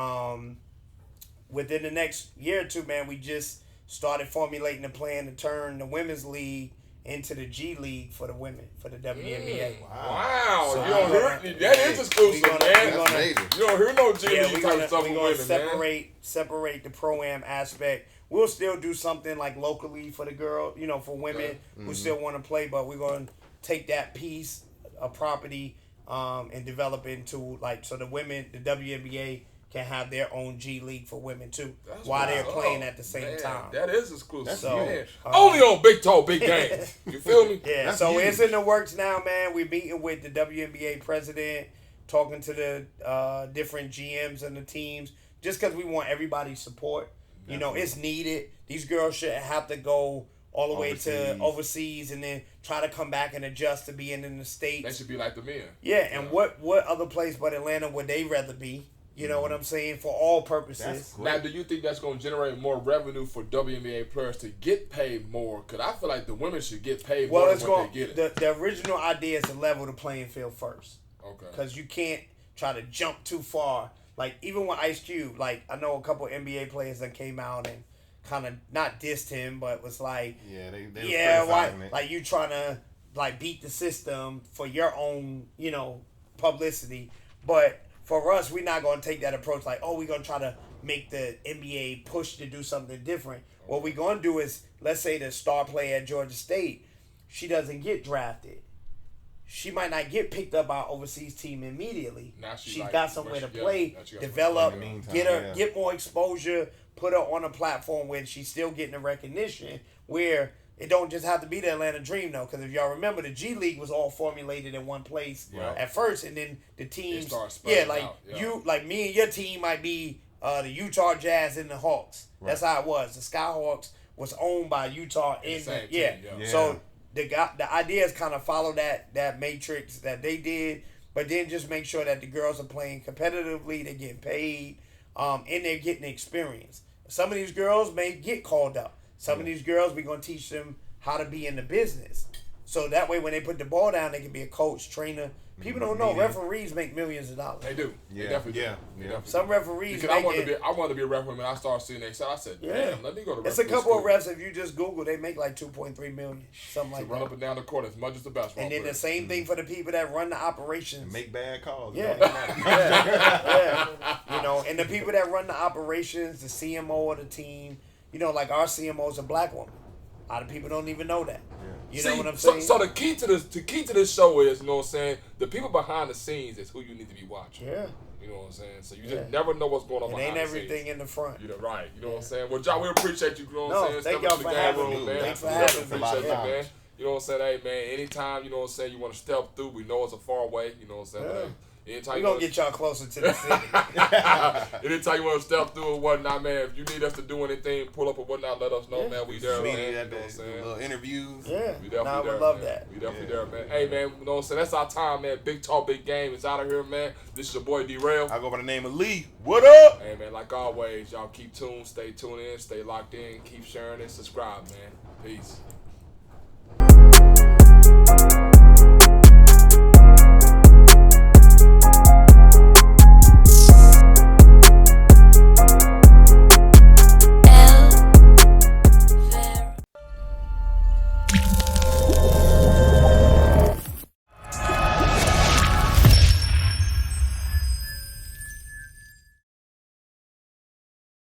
within the next year or two, man, we just started formulating a plan to turn the women's league into the G League for the women, for the WNBA. Wow. So you don't hear that is exclusive, man. You don't hear no G League type of stuff with women, man. Separate the pro-am aspect. We'll still do something like locally for the girl, you know, for women who still want to play, but we're going to take that piece of property and develop into, like, so the women, the WNBA can have their own G League for women too, while they're playing at the same time. That is exclusive. So, only on Big Toe, Big Game. You feel me? Yeah. That's so huge. It's in the works now, man. We're meeting with the WNBA president, talking to the different GMs and the teams, just because we want everybody's support. You know, it's needed. These girls shouldn't have to go all the way to overseas and then try to come back and adjust to being in the States. They should be like the men. Yeah, and what other place but Atlanta would they rather be? You know what I'm saying? For all purposes. Now, do you think that's going to generate more revenue for WNBA players to get paid more? Because I feel like the women should get paid more than what they get. The original idea is to level the playing field first. Okay. Because you can't try to jump too far. Like, even with Ice Cube, like, I know a couple NBA players that came out and kind of not dissed him, but was like, why? Like, you trying to, like, beat the system for your own, you know, publicity. But for us, we're not going to take that approach like, oh, we're going to try to make the NBA push to do something different. What we're going to do is, let's say the star player at Georgia State, she doesn't get drafted. She might not get picked up by an overseas team immediately. She's like, got somewhere to play, develop, get more exposure, put her on a platform where she's still getting the recognition, where it don't just have to be the Atlanta Dream, though. Because if y'all remember, the G League was all formulated in one place at first, and then the teams, you, like me and your team might be the Utah Jazz and the Hawks. Right. That's how it was. The Skyhawks was owned by Utah and So the idea is kind of follow that matrix that they did, but then just make sure that the girls are playing competitively, they're getting paid, and they're getting experience. Some of these girls may get called up. Some of these girls, we're going to teach them how to be in the business. So that way when they put the ball down, they can be a coach, trainer. People don't know referees make millions of dollars. They do. They definitely do. Some referees I wanted to be a referee when I started seeing that. I said, damn, let me go to referee. It's a couple of refs, if you just Google, they make like $2.3 million, something like that. Run up and down the court as much as the basketball. And then the same thing for the people that run the operations. And make bad calls. Yeah. You know, and the people that run the operations, the CMO of the team, you know, like our CMO is a black woman. A lot of people don't even know that. You know what I'm saying? So the key to this show is, you know what I'm saying, the people behind the scenes is who you need to be watching. Yeah. You know what I'm saying? So you just never know what's going on behind the scenes. It ain't everything in the front. You know, right. You know what I'm saying? Well, John, we appreciate you, you know what I'm saying? Thank y'all for having me. Man. Thanks for having me. Appreciate you, man. You know what I'm saying? Hey, man, anytime, you know what I'm saying, you want to step through, we know it's a far way. You know what I'm saying? Yeah. Anytime we're going to get y'all closer to the city. Anytime you want to step through or whatnot, man, if you need us to do anything, pull up or whatnot, let us know, man. We there, man. You know what I'm saying? Little interviews. Yeah. We definitely there, love man. that. We definitely there, man. Hey, man, you know what I'm saying? That's our time, man. Big Talk, Big Game is out of here, man. This is your boy, D-Rail. I go by the name of Lee. What up? Hey, man, like always, y'all keep tuned, stay tuned in, stay locked in, keep sharing and subscribe, man. Peace.